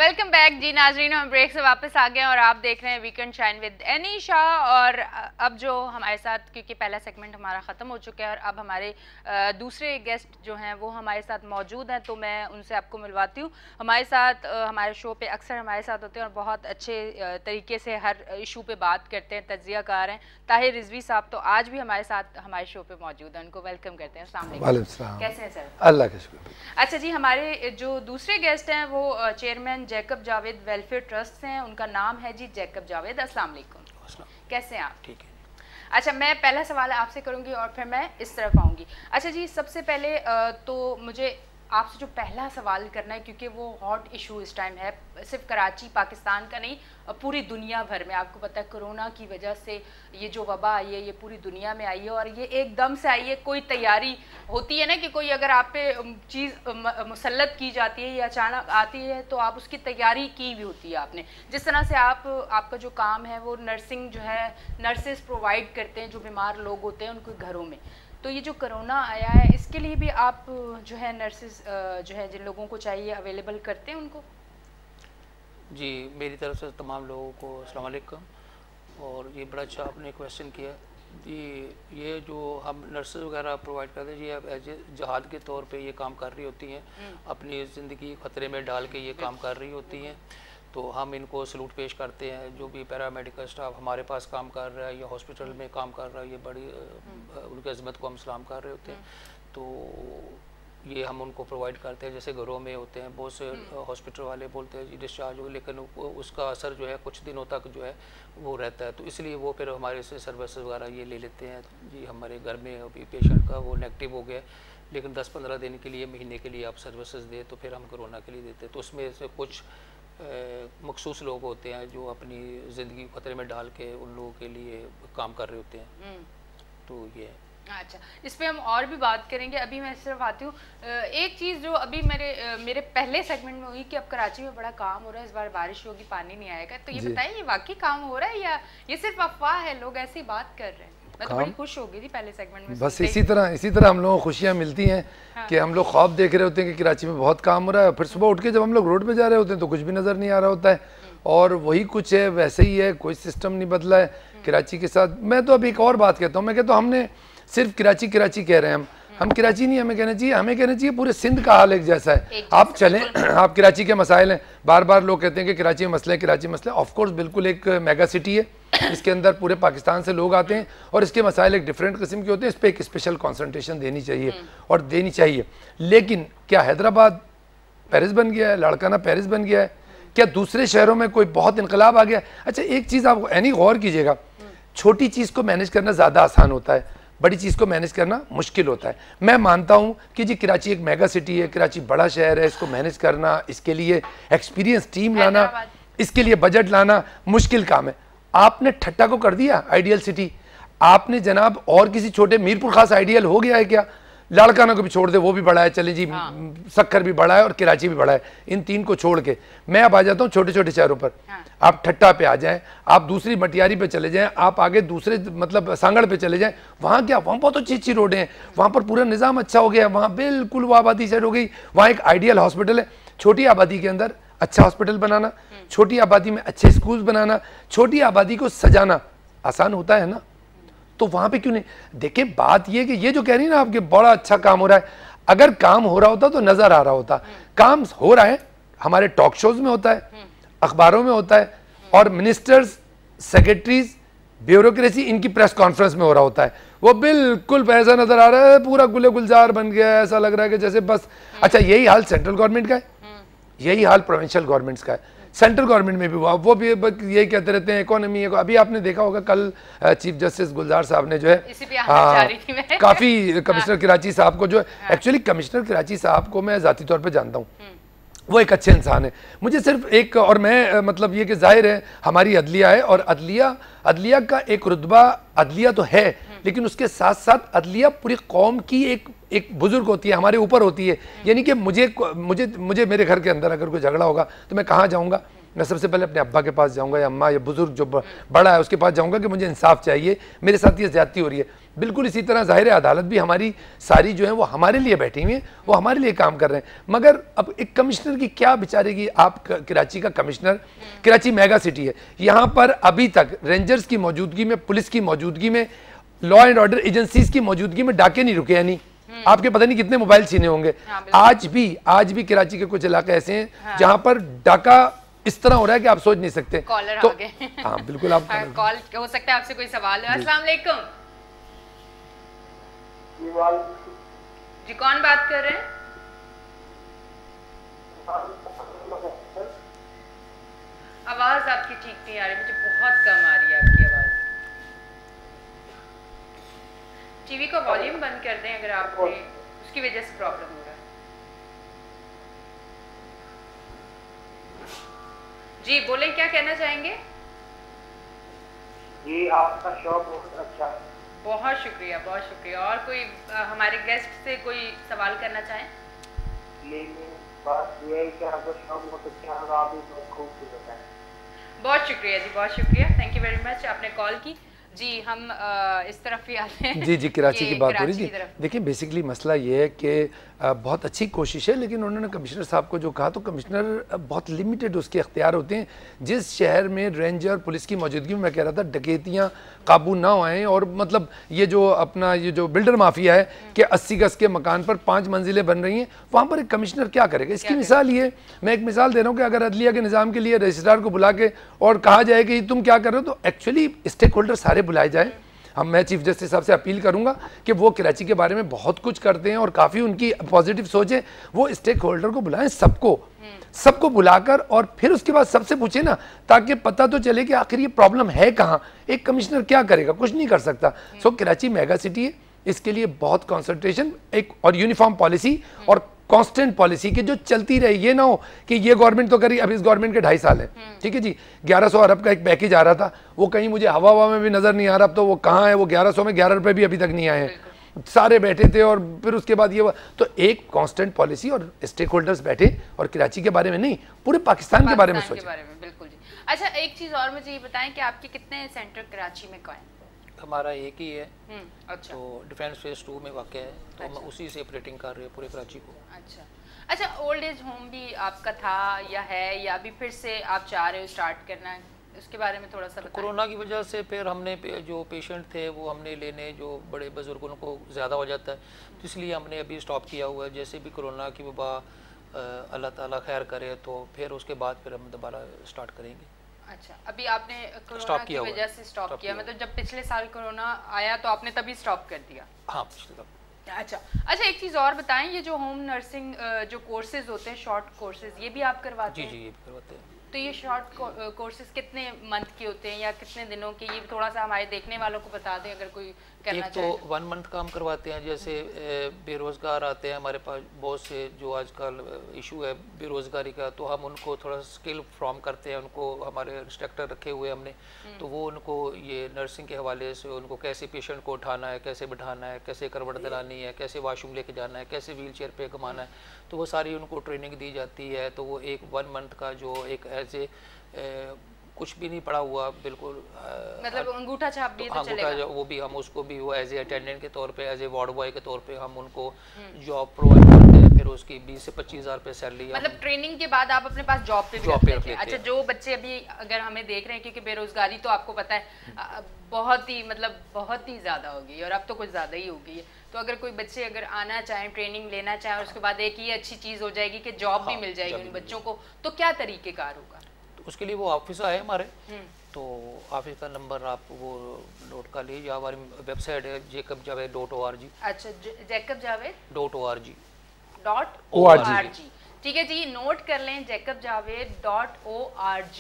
Welcome back जी नाजरीन, हम break से वापस आ गए और आप देख रहे हैं वीकेंड शाइन विद एनीशा। और अब जो हमारे साथ, क्योंकि पहला सेगमेंट हमारा ख़त्म हो चुका है और अब हमारे दूसरे गेस्ट जो हैं वो हमारे साथ मौजूद हैं, तो मैं उनसे आपको मिलवाती हूँ। हमारे साथ हमारे शो पे अक्सर हमारे साथ होते हैं और बहुत अच्छे तरीके से हर इशू पे बात करते हैं, तज्ज़ियाकार हैं। ताहिर रिजवी साहब तो आज भी हमारे साथ हमारे शो पे मौजूद हैं, उनको वेलकम करते हैं। अस्सलाम वालेकुम, कैसे हैं सर? अल्लाह का शुक्र। अच्छा जी, हमारे जो दूसरे गेस्ट हैं वो chairman Jacob Javed welfare trust से हैं, उनका नाम है जी जैकब जावेद। अस्सलाम वालेकुम, कैसे हैं आप? ठीक है। अच्छा, मैं पहला सवाल आपसे करूंगी और फिर मैं इस तरफ आऊंगी। अच्छा जी, सबसे पहले तो मुझे आपसे जो पहला सवाल करना है, क्योंकि वो हॉट इशू इस टाइम है, सिर्फ कराची पाकिस्तान का नहीं, पूरी दुनिया भर में। आपको पता है कोरोना की वजह से ये जो वबा आई है ये पूरी दुनिया में आई है और ये एकदम से आई है। कोई तैयारी होती है ना कि कोई अगर आप पे चीज़ मुसल्लत की जाती है या अचानक आती है तो आप उसकी तैयारी की भी होती है आपने। जिस तरह से आपका जो काम है वो नर्सिंग जो है, नर्सेस प्रोवाइड करते हैं जो बीमार लोग होते हैं उनको घरों में। तो ये जो कोरोना आया है इसके लिए भी आप जो है नर्सेस जो है जिन लोगों को चाहिए अवेलेबल करते हैं उनको? जी, मेरी तरफ से तमाम लोगों को अस्सलाम वालेकुम। और ये बड़ा अच्छा आपने क्वेश्चन किया जी। ये जो हम नर्सेज वगैरह प्रोवाइड करते हैं जी, अब एज ए जहाद के तौर पे ये काम कर रही होती हैं, अपनी ज़िंदगी ख़तरे में डाल के ये काम कर रही होती हैं। तो हम इनको सलूट पेश करते हैं। जो भी पैरामेडिकल स्टाफ हमारे पास काम कर रहा है या हॉस्पिटल में काम कर रहा है, ये बड़ी उनकी अज़मत को हम सलाम कर रहे होते हैं। तो ये हम उनको प्रोवाइड करते हैं। जैसे घरों में होते हैं बहुत से हॉस्पिटल वाले बोलते हैं जी डिस्चार्ज हो, लेकिन उसका असर जो है कुछ दिनों तक जो है वो रहता है। तो इसलिए वो फिर हमारे से सर्विस वगैरह ये ले लेते हैं जी। हमारे घर में अभी पेशेंट का वो नेगेटिव हो गया, लेकिन 10-15 दिन के लिए, महीने के लिए आप सर्विसेज दें तो फिर हम कोरोना के लिए देते हैं। तो उसमें से कुछ मखसूस लोग होते हैं जो अपनी ज़िंदगी ख़तरे में डाल के उन लोगों के लिए काम कर रहे होते हैं। तो ये अच्छा, इस पे हम और भी बात करेंगे। अभी मैं सिर्फ आती हूँ एक चीज़ जो अभी मेरे पहले सेगमेंट में हुई कि अब कराची में बड़ा काम हो रहा है, इस बार बारिश होगी, पानी नहीं आएगा। तो ये बताइए, ये वाकई काम हो रहा है या ये सिर्फ अफवाह है, लोग ऐसी बात कर रहे हैं? मैं तो बड़ी खुश हो गई थी पहले सेगमेंट में। बस इसी तरह हम लोगों को खुशियाँ मिलती हैं कि हम लोग ख्वाब देख रहे होते हैं कि कराची में बहुत काम हो रहा है, फिर सुबह उठ के जब हम लोग रोड पे जा रहे होते हैं तो कुछ भी नज़र नहीं आ रहा होता है। और वही कुछ है, वैसे ही है, कोई सिस्टम नहीं बदला है कराची के साथ। मैं तो अब एक और बात कहता हूँ, मैं कहता हूँ हमने सिर्फ कराची कह रहे हैं, हम कराची नहीं हमें कहना चाहिए, हमें कहना चाहिए पूरे सिंध का हाल एक जैसा है। आप चलें, आप कराची के मसाइल हैं, बार बार लोग कहते हैं कि कराची में मसले, कराची मसले। ऑफकोर्स बिल्कुल एक मेगा सिटी है, इसके अंदर पूरे पाकिस्तान से लोग आते हैं और इसके मसाइल एक डिफरेंट किस्म के होते हैं। इस पर एक स्पेशल कॉन्सनट्रेशन देनी चाहिए और देनी चाहिए। लेकिन क्या हैदराबाद पेरिस बन गया है, लाड़काना पेरिस बन गया है? क्या दूसरे शहरों में कोई बहुत इनकलाब आ गया? अच्छा, एक चीज़ आप यानी गौर कीजिएगा, छोटी चीज़ को मैनेज करना ज़्यादा आसान होता है, बड़ी चीज़ को मैनेज करना मुश्किल होता है। मैं मानता हूँ कि जी कराची एक मेगा सिटी है, कराची बड़ा शहर है, इसको मैनेज करना, इसके लिए एक्सपीरियंस टीम लाना, इसके लिए बजट लाना मुश्किल काम है। आपने ठट्टा को कर दिया आइडियल सिटी, आपने जनाब और किसी छोटे मीरपुर खास आइडियल हो गया है क्या? लाड़काना को भी छोड़ दे, वो भी बड़ा है, चले जी सक्खर भी बड़ा है और कराची भी बड़ा है। इन तीन को छोड़ के मैं अब आ जाता हूँ छोटे छोटे शहरों पर। आप ठट्टा पे आ जाएं, आप दूसरी मटियारी पे चले जाएं, आप आगे दूसरे मतलब सांगड़ पे चले जाएं, वहाँ क्या, वहाँ बहुत अच्छी अच्छी रोडें हैं, वहाँ पर पूरा निज़ाम अच्छा हो गया, वहाँ बिल्कुल वो आबादी सेट हो गई, वहाँ एक आइडियल हॉस्पिटल है। छोटी आबादी के अंदर अच्छा हॉस्पिटल बनाना, छोटी आबादी में अच्छे स्कूल बनाना, छोटी आबादी को सजाना आसान होता है ना? तो वहाँ पे क्यों नहीं? देखिए, बात ये कि ये जो कह रही है ना आपके बड़ा अच्छा काम हो रहा है, अगर काम हो रहा होता तो नज़र आ रहा होता। काम हो रहा है, हमारे टॉक शोज में होता है, अखबारों में होता है, और मिनिस्टर्स, सेक्रेटरीज, ब्यूरोक्रेसी, इनकी प्रेस कॉन्फ्रेंस में हो रहा होता है। वो बिल्कुल ऐसा नज़र आ रहा है पूरा गुले गुलजार बन गया है, ऐसा लग रहा है कि जैसे बस। अच्छा, यही हाल सेंट्रल गवर्नमेंट का है, यही हाल प्रोविंशियल गवर्नमेंट्स का है। सेंट्रल गवर्नमेंट में भी हुआ, वो भी यही कहते रहते हैं इकोनॉमी। अभी आपने देखा होगा कल चीफ जस्टिस गुलजार साहब ने जो है काफ़ी कमिश्नर कराची साहब को जो है, एक्चुअली कमिश्नर कराची साहब को मैं ज़ाती तौर पे जानता हूँ, वो एक अच्छे इंसान है। मुझे सिर्फ एक, और मैं मतलब ये कि जाहिर है हमारी अदलिया है और अदलिया का एक रुतबा, अदलिया तो है लेकिन उसके साथ साथ अदलिया पूरी कौम की एक बुजुर्ग होती है, हमारे ऊपर होती है। यानी कि मुझे मेरे घर के अंदर अगर कोई झगड़ा होगा तो मैं कहाँ जाऊँगा? मैं सबसे पहले अपने अब्बा के पास जाऊंगा या अम्मा या बुजुर्ग जो बड़ा है उसके पास जाऊंगा कि मुझे इंसाफ चाहिए, मेरे साथ ये ज्यादती हो रही है। बिल्कुल इसी तरह ज़ाहिर है अदालत भी हमारी सारी जो है वो हमारे लिए बैठी हुई है, वो हमारे लिए काम कर रहे हैं। मगर अब एक कमिश्नर की क्या बेचारे की, आप कराची का कमिश्नर, कराची मेगा सिटी है, यहाँ पर अभी तक रेंजर्स की मौजूदगी में, पुलिस की मौजूदगी में, लॉ एंड ऑर्डर एजेंसीज की मौजूदगी में डाके नहीं रुके, यानी आपके पता नहीं कितने मोबाइल छीने होंगे। आज भी कराची के कुछ इलाके ऐसे हैं जहां पर डाका इस तरह हो रहा है कि आप सोच नहीं सकते। कॉलर तो आ गए। हाँ बिल्कुल, आप कॉल हो सकता है, आपसे कोई सवाल है। अस्सलाम वालेकुम जी, कौन बात कर रहे हैं? आवाज आपकी ठीक नहीं आ रही, मुझे बहुत कम आ रही है आपकी आवाज। टीवी का वॉल्यूम बंद कर दें अगर आपने उसकी वजह से प्रॉब्लम हो रहा है। जी बोले, क्या कहना चाहेंगे? जी आपका शो बहुत अच्छा है। बहुत शुक्रिया, बहुत शुक्रिया। और कोई हमारे गेस्ट से कोई सवाल करना चाहें? लेकिन बात ये है कि आपका शो बहुत अच्छा है, आप भी बहुत खूबसूरत है। बहुत शुक्रिया जी, बहुत शुक्रिया, थैंक यू वेरी मच, आपने कॉल की। जी हम इस तरफ ही आते हैं। जी कराची की बात हो रही थी। देखिए बेसिकली मसला ये है कि बहुत अच्छी कोशिश है, लेकिन उन्होंने कमिश्नर साहब को जो कहा, तो कमिश्नर बहुत लिमिटेड उसके अख्तियार होते हैं। जिस शहर में रेंजर पुलिस की मौजूदगी में, मैं कह रहा था, डकैतियाँ काबू ना आएँ, और मतलब ये जो बिल्डर माफिया है कि 80 गज के मकान पर 5 मंजिलें बन रही हैं, वहाँ पर एक कमिश्नर क्या करेगा? इसकी मिसाल ये, मैं एक मिसाल दे रहा हूँ कि अगर अदलिया के निज़ाम के लिए रजिस्ट्रार को बुला के और कहा जाए कि तुम क्या कर रहे हो, तो एक्चुअली स्टेक होल्डर सारे बुलाए जाए। मैं चीफ जस्टिस साहब से अपील करूंगा कि वो कराची के बारे में बहुत कुछ करते हैं और काफ़ी उनकी पॉजिटिव सोच है, वो स्टेक होल्डर को बुलाएं, सबको बुलाकर, और फिर उसके बाद सबसे पूछे ना, ताकि पता तो चले कि आखिर ये प्रॉब्लम है कहाँ। एक कमिश्नर क्या करेगा? कुछ नहीं कर सकता। सो कराची मेगा सिटी है, इसके लिए बहुत कॉन्सेंट्रेशन एक और यूनिफॉर्म पॉलिसी और कांस्टेंट पॉलिसी की जो चलती रहे। ये ना हो कि ये गवर्नमेंट तो करी, अब इस गवर्नमेंट के 2.5 साल है, ठीक है जी, 1100 अरब का एक पैकेज आ रहा था, वो कहीं मुझे हवा में भी नजर नहीं आ रहा, अब तो वो कहाँ है? वो 1100 में 11 रुपए भी अभी तक नहीं आए हैं, सारे बैठे थे। और फिर उसके बाद ये तो एक कांस्टेंट पॉलिसी, और स्टेक होल्डर्स बैठे, और कराची के बारे में नहीं, पूरे पाकिस्तान के बारे में सोचे। बिल्कुल जी। अच्छा, एक चीज और मुझे ये बताएं कि आपके कितने सेंटर कराची में कायम? हमारा एक ही है। अच्छा। तो डिफेंस फेज 2 में वाक़ है, तो हम उसी से ऑपरेटिंग कर रहे हैं पूरे कराची को। अच्छा, ओल्ड एज होम भी आपका था या है, या अभी फिर से आप चाह रहे हो स्टार्ट करना, उसके बारे में थोड़ा सा बताएं। कोरोना की वजह से फिर हमने जो पेशेंट थे वो हमने लेने, जो बड़े बुजुर्गों को ज़्यादा हो जाता है, तो इसलिए हमने अभी स्टॉप किया हुआ है। जैसे भी कोरोना की वबा अल्लाह ताला खैर करे, तो फिर उसके बाद फिर हम दोबारा स्टार्ट करेंगे। अच्छा, अभी आपने कोरोना की वजह से स्टॉप किया, मतलब जब पिछले साल कोरोना आया तो आपने तभी स्टॉप कर दिया? हाँ, पिछले साल। अच्छा, एक चीज़ और बताएं, ये जो होम नर्सिंग जो कोर्सेज होते हैं, शॉर्ट कोर्सेज, ये भी आप करवाते हैं? जी ये भी करवाते हैं। तो ये शॉर्ट कोर्सेज कितने मंथ के होते हैं या कितने दिनों के? ये थोड़ा सा हमारे देखने वालों को बता दें अगर कोई करना चाहे। एक तो 1 मंथ काम करवाते हैं, जैसे बेरोज़गार आते हैं हमारे पास बहुत से, जो आजकल इशू है बेरोज़गारी का, तो हम उनको थोड़ा स्किल फॉर्म करते हैं, उनको हमारे इंस्ट्रक्टर रखे हुए हमने, तो वो उनको ये नर्सिंग के हवाले से उनको कैसे पेशेंट को उठाना है, कैसे बिठाना है, कैसे करवट दिलानी है, कैसे वॉशरूम लेके जाना है, कैसे व्हील चेयर पे घुमाना है, तो वो सारी उनको ट्रेनिंग दी जाती है। तो वो एक 1 मंथ का जो एक ऐसे कुछ भी नहीं पड़ा हुआ, बिल्कुल मतलब अंगूठा छाप भी तो चलेगा? वो भी हम उसको भी वो एज ए अटेंडेंट के तौर पे, एज ए वार्ड बॉय के तौर पे हम उनको जॉब प्रोवाइड करते हैं, फिर उसकी 20 से 25 हज़ार रुपये सैलरी। मतलब ट्रेनिंग के बाद आप अपने पास जॉब पे रख लेते हैं। अच्छा, जो बच्चे अभी अगर हमें देख रहे हैं, क्योंकि बेरोजगारी तो आपको पता है बहुत ही ज़्यादा हो गई, और अब तो कुछ ज़्यादा ही हो गई है, तो अगर कोई बच्चे अगर आना चाहें, ट्रेनिंग लेना चाहें, और उसके बाद एक ये अच्छी चीज़ हो जाएगी कि जॉब भी मिल जाएगी उन बच्चों को, तो क्या तरीक़ेकार होगा? उसके लिए वो ऑफिस आए हमारे, तो ऑफिस का नंबर आप वो नोट कर लीजिए, हमारी वेबसाइट है jacobjaved.org। अच्छा, jacobjaved.org। ठीक है जी, नोट कर लें, jacobjaved.org।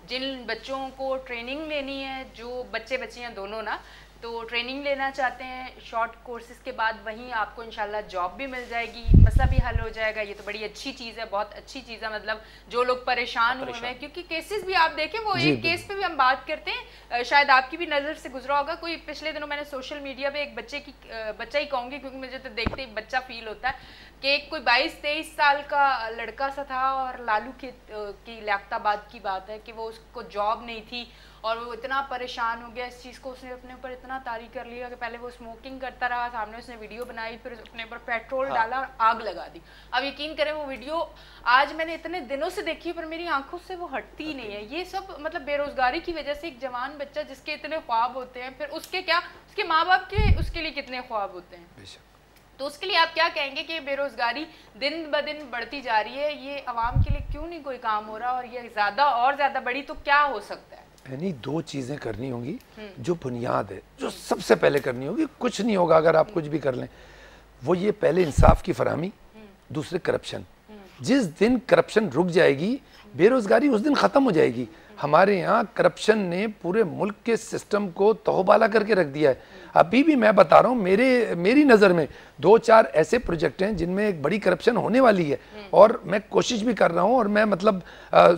जिन बच्चों को ट्रेनिंग लेनी है, जो बच्चियां दोनों ना, तो ट्रेनिंग लेना चाहते हैं, शॉर्ट कोर्सेज के बाद वहीं आपको इंशाल्लाह जॉब भी मिल जाएगी, मसला भी हल हो जाएगा। ये तो बड़ी अच्छी चीज़ है, बहुत अच्छी चीज़ है। मतलब जो लोग परेशान हुए हैं, क्योंकि केसेस भी आप देखें, वो एक केस पे भी हम बात करते हैं, शायद आपकी भी नज़र से गुजरा होगा। कोई पिछले दिनों मैंने सोशल मीडिया पे एक बच्चा ही कहूँगी, क्योंकि मुझे तो देखते ही बच्चा फील होता है कि कोई 22-23 साल का लड़का सा था, और लालू की लियाकताबाद की बात है कि वो उसको जॉब नहीं थी और वो इतना परेशान हो गया इस चीज़ को, उसने अपने ऊपर इतना तारी कर लिया कि पहले वो स्मोकिंग करता रहा, सामने उसने वीडियो बनाई, फिर अपने ऊपर पेट्रोल डाला, आग लगा दी। अब यकीन करें वो वीडियो आज मैंने इतने दिनों से देखी पर मेरी आंखों से वो हटती ही नहीं है। ये सब मतलब बेरोजगारी की वजह से एक जवान बच्चा जिसके इतने ख्वाब होते हैं, फिर उसके क्या, उसके माँ बाप के उसके लिए कितने ख्वाब होते हैं। तो उसके लिए आप क्या कहेंगे कि बेरोजगारी दिन ब दिन बढ़ती जा रही है, ये अवाम के लिए क्यों नहीं कोई काम हो रहा, और ये ज़्यादा और ज़्यादा बड़ी तो क्या हो सकता है? यानी दो चीज़ें करनी होंगी जो बुनियाद है, जो सबसे पहले करनी होगी। कुछ नहीं होगा अगर आप कुछ भी कर लें, वो ये पहले इंसाफ की फराहमी, दूसरे करप्शन। जिस दिन करप्शन रुक जाएगी, बेरोजगारी उस दिन ख़त्म हो जाएगी। हमारे यहाँ करप्शन ने पूरे मुल्क के सिस्टम को तहबाला करके रख दिया है। अभी भी मैं बता रहा हूँ, मेरी नज़र में 2-4 ऐसे प्रोजेक्ट हैं जिनमें एक बड़ी करप्शन होने वाली है, और मैं कोशिश भी कर रहा हूँ, और मैं मतलब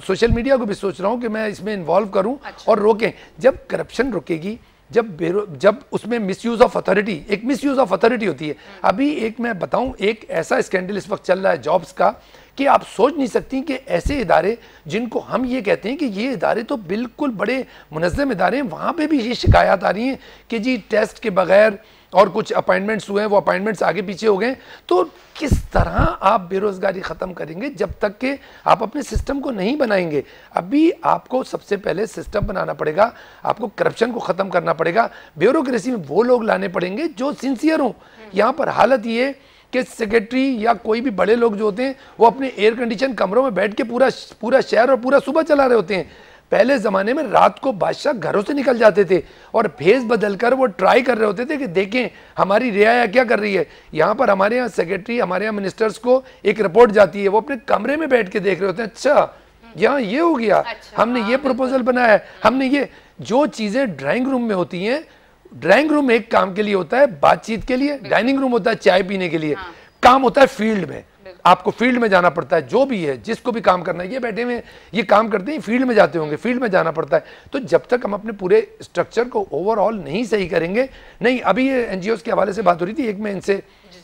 सोशल मीडिया को भी सोच रहा हूँ कि मैं इसमें इन्वॉल्व करूँ और रोकें। जब करप्शन रुकेगी, जब उसमें मिसयूज़ ऑफ अथॉरिटी, एक मिसयूज़ ऑफ अथॉरिटी होती है। अभी एक मैं बताऊं, एक ऐसा स्कैंडल इस वक्त चल रहा है जॉब्स का कि आप सोच नहीं सकती कि ऐसे इदारे जिनको हम ये कहते हैं कि ये इदारे तो बिल्कुल बड़े मुनज़्ज़म इदारे हैं, वहाँ पे भी ये शिकायत आ रही हैं कि जी टेस्ट के बगैर और कुछ अपॉइंटमेंट्स हुए हैं, वो अपॉइंटमेंट्स आगे पीछे हो गए। तो किस तरह आप बेरोज़गारी ख़त्म करेंगे जब तक कि आप अपने सिस्टम को नहीं बनाएंगे? अभी आपको सबसे पहले सिस्टम बनाना पड़ेगा, आपको करप्शन को ख़त्म करना पड़ेगा, ब्यूरोक्रेसी में वो लोग लाने पड़ेंगे जो सिंसियर हों। यहाँ पर हालत ये कि सेक्रेटरी या कोई भी बड़े लोग जो होते हैं वो अपने एयर कंडीशन कमरों में बैठ के पूरा शहर और पूरा सूबा चला रहे होते हैं। पहले ज़माने में रात को बादशाह घरों से निकल जाते थे और भेस बदल कर वो ट्राई कर रहे होते थे कि देखें हमारी रियाया क्या कर रही है। यहाँ पर हमारे यहाँ सेक्रेटरी, हमारे यहाँ मिनिस्टर्स को एक रिपोर्ट जाती है, वो अपने कमरे में बैठ के देख रहे होते हैं, अच्छा यहाँ ये हो गया, हमने ये प्रपोजल बनाया है, हमने ये। जो चीज़ें ड्राइंग रूम में होती हैं, ड्राइंग रूम एक काम के लिए होता है, बातचीत के लिए, डाइनिंग रूम होता है चाय पीने के लिए, काम होता है फील्ड में। आपको फील्ड में जाना पड़ता है, जो भी है जिसको भी काम करना है, ये बैठे हुए ये काम करते हैं, फील्ड में जाते होंगे, फील्ड में जाना पड़ता है। तो जब तक हम अपने पूरे स्ट्रक्चर को ओवरऑल नहीं सही करेंगे, नहीं अभी ये एनजीओस के हवाले से बात हो रही थी, एक मैं इनसे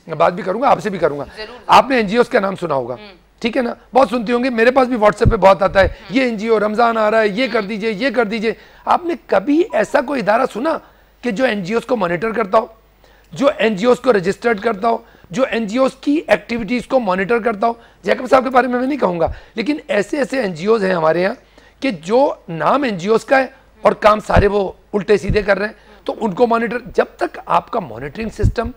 बात भी करूंगा, आपसे भी करूंगा। आपने एनजीओस का नाम सुना होगा, ठीक है ना, बहुत सुनते होंगे, मेरे पास भी व्हाट्सएप पे बहुत आता है, ये एनजीओ रमजान आ रहा है, ये कर दीजिए, ये कर दीजिए। आपने कभी ऐसा कोई इदारा सुना कि जो एनजीओस को मॉनिटर करता हो, जो एनजीओस को रजिस्टर्ड करता हो, जो एनजीओस की एक्टिविटीज को मॉनिटर करता हो? जैकब साहब के बारे में मैं नहीं कहूंगा, लेकिन ऐसे ऐसे एनजीओस हैं हमारे यहाँ कि जो नाम एनजीओस का है और काम सारे वो उल्टे सीधे कर रहे हैं, तो उनको मॉनिटर। जब तक आपका मॉनिटरिंग सिस्टम,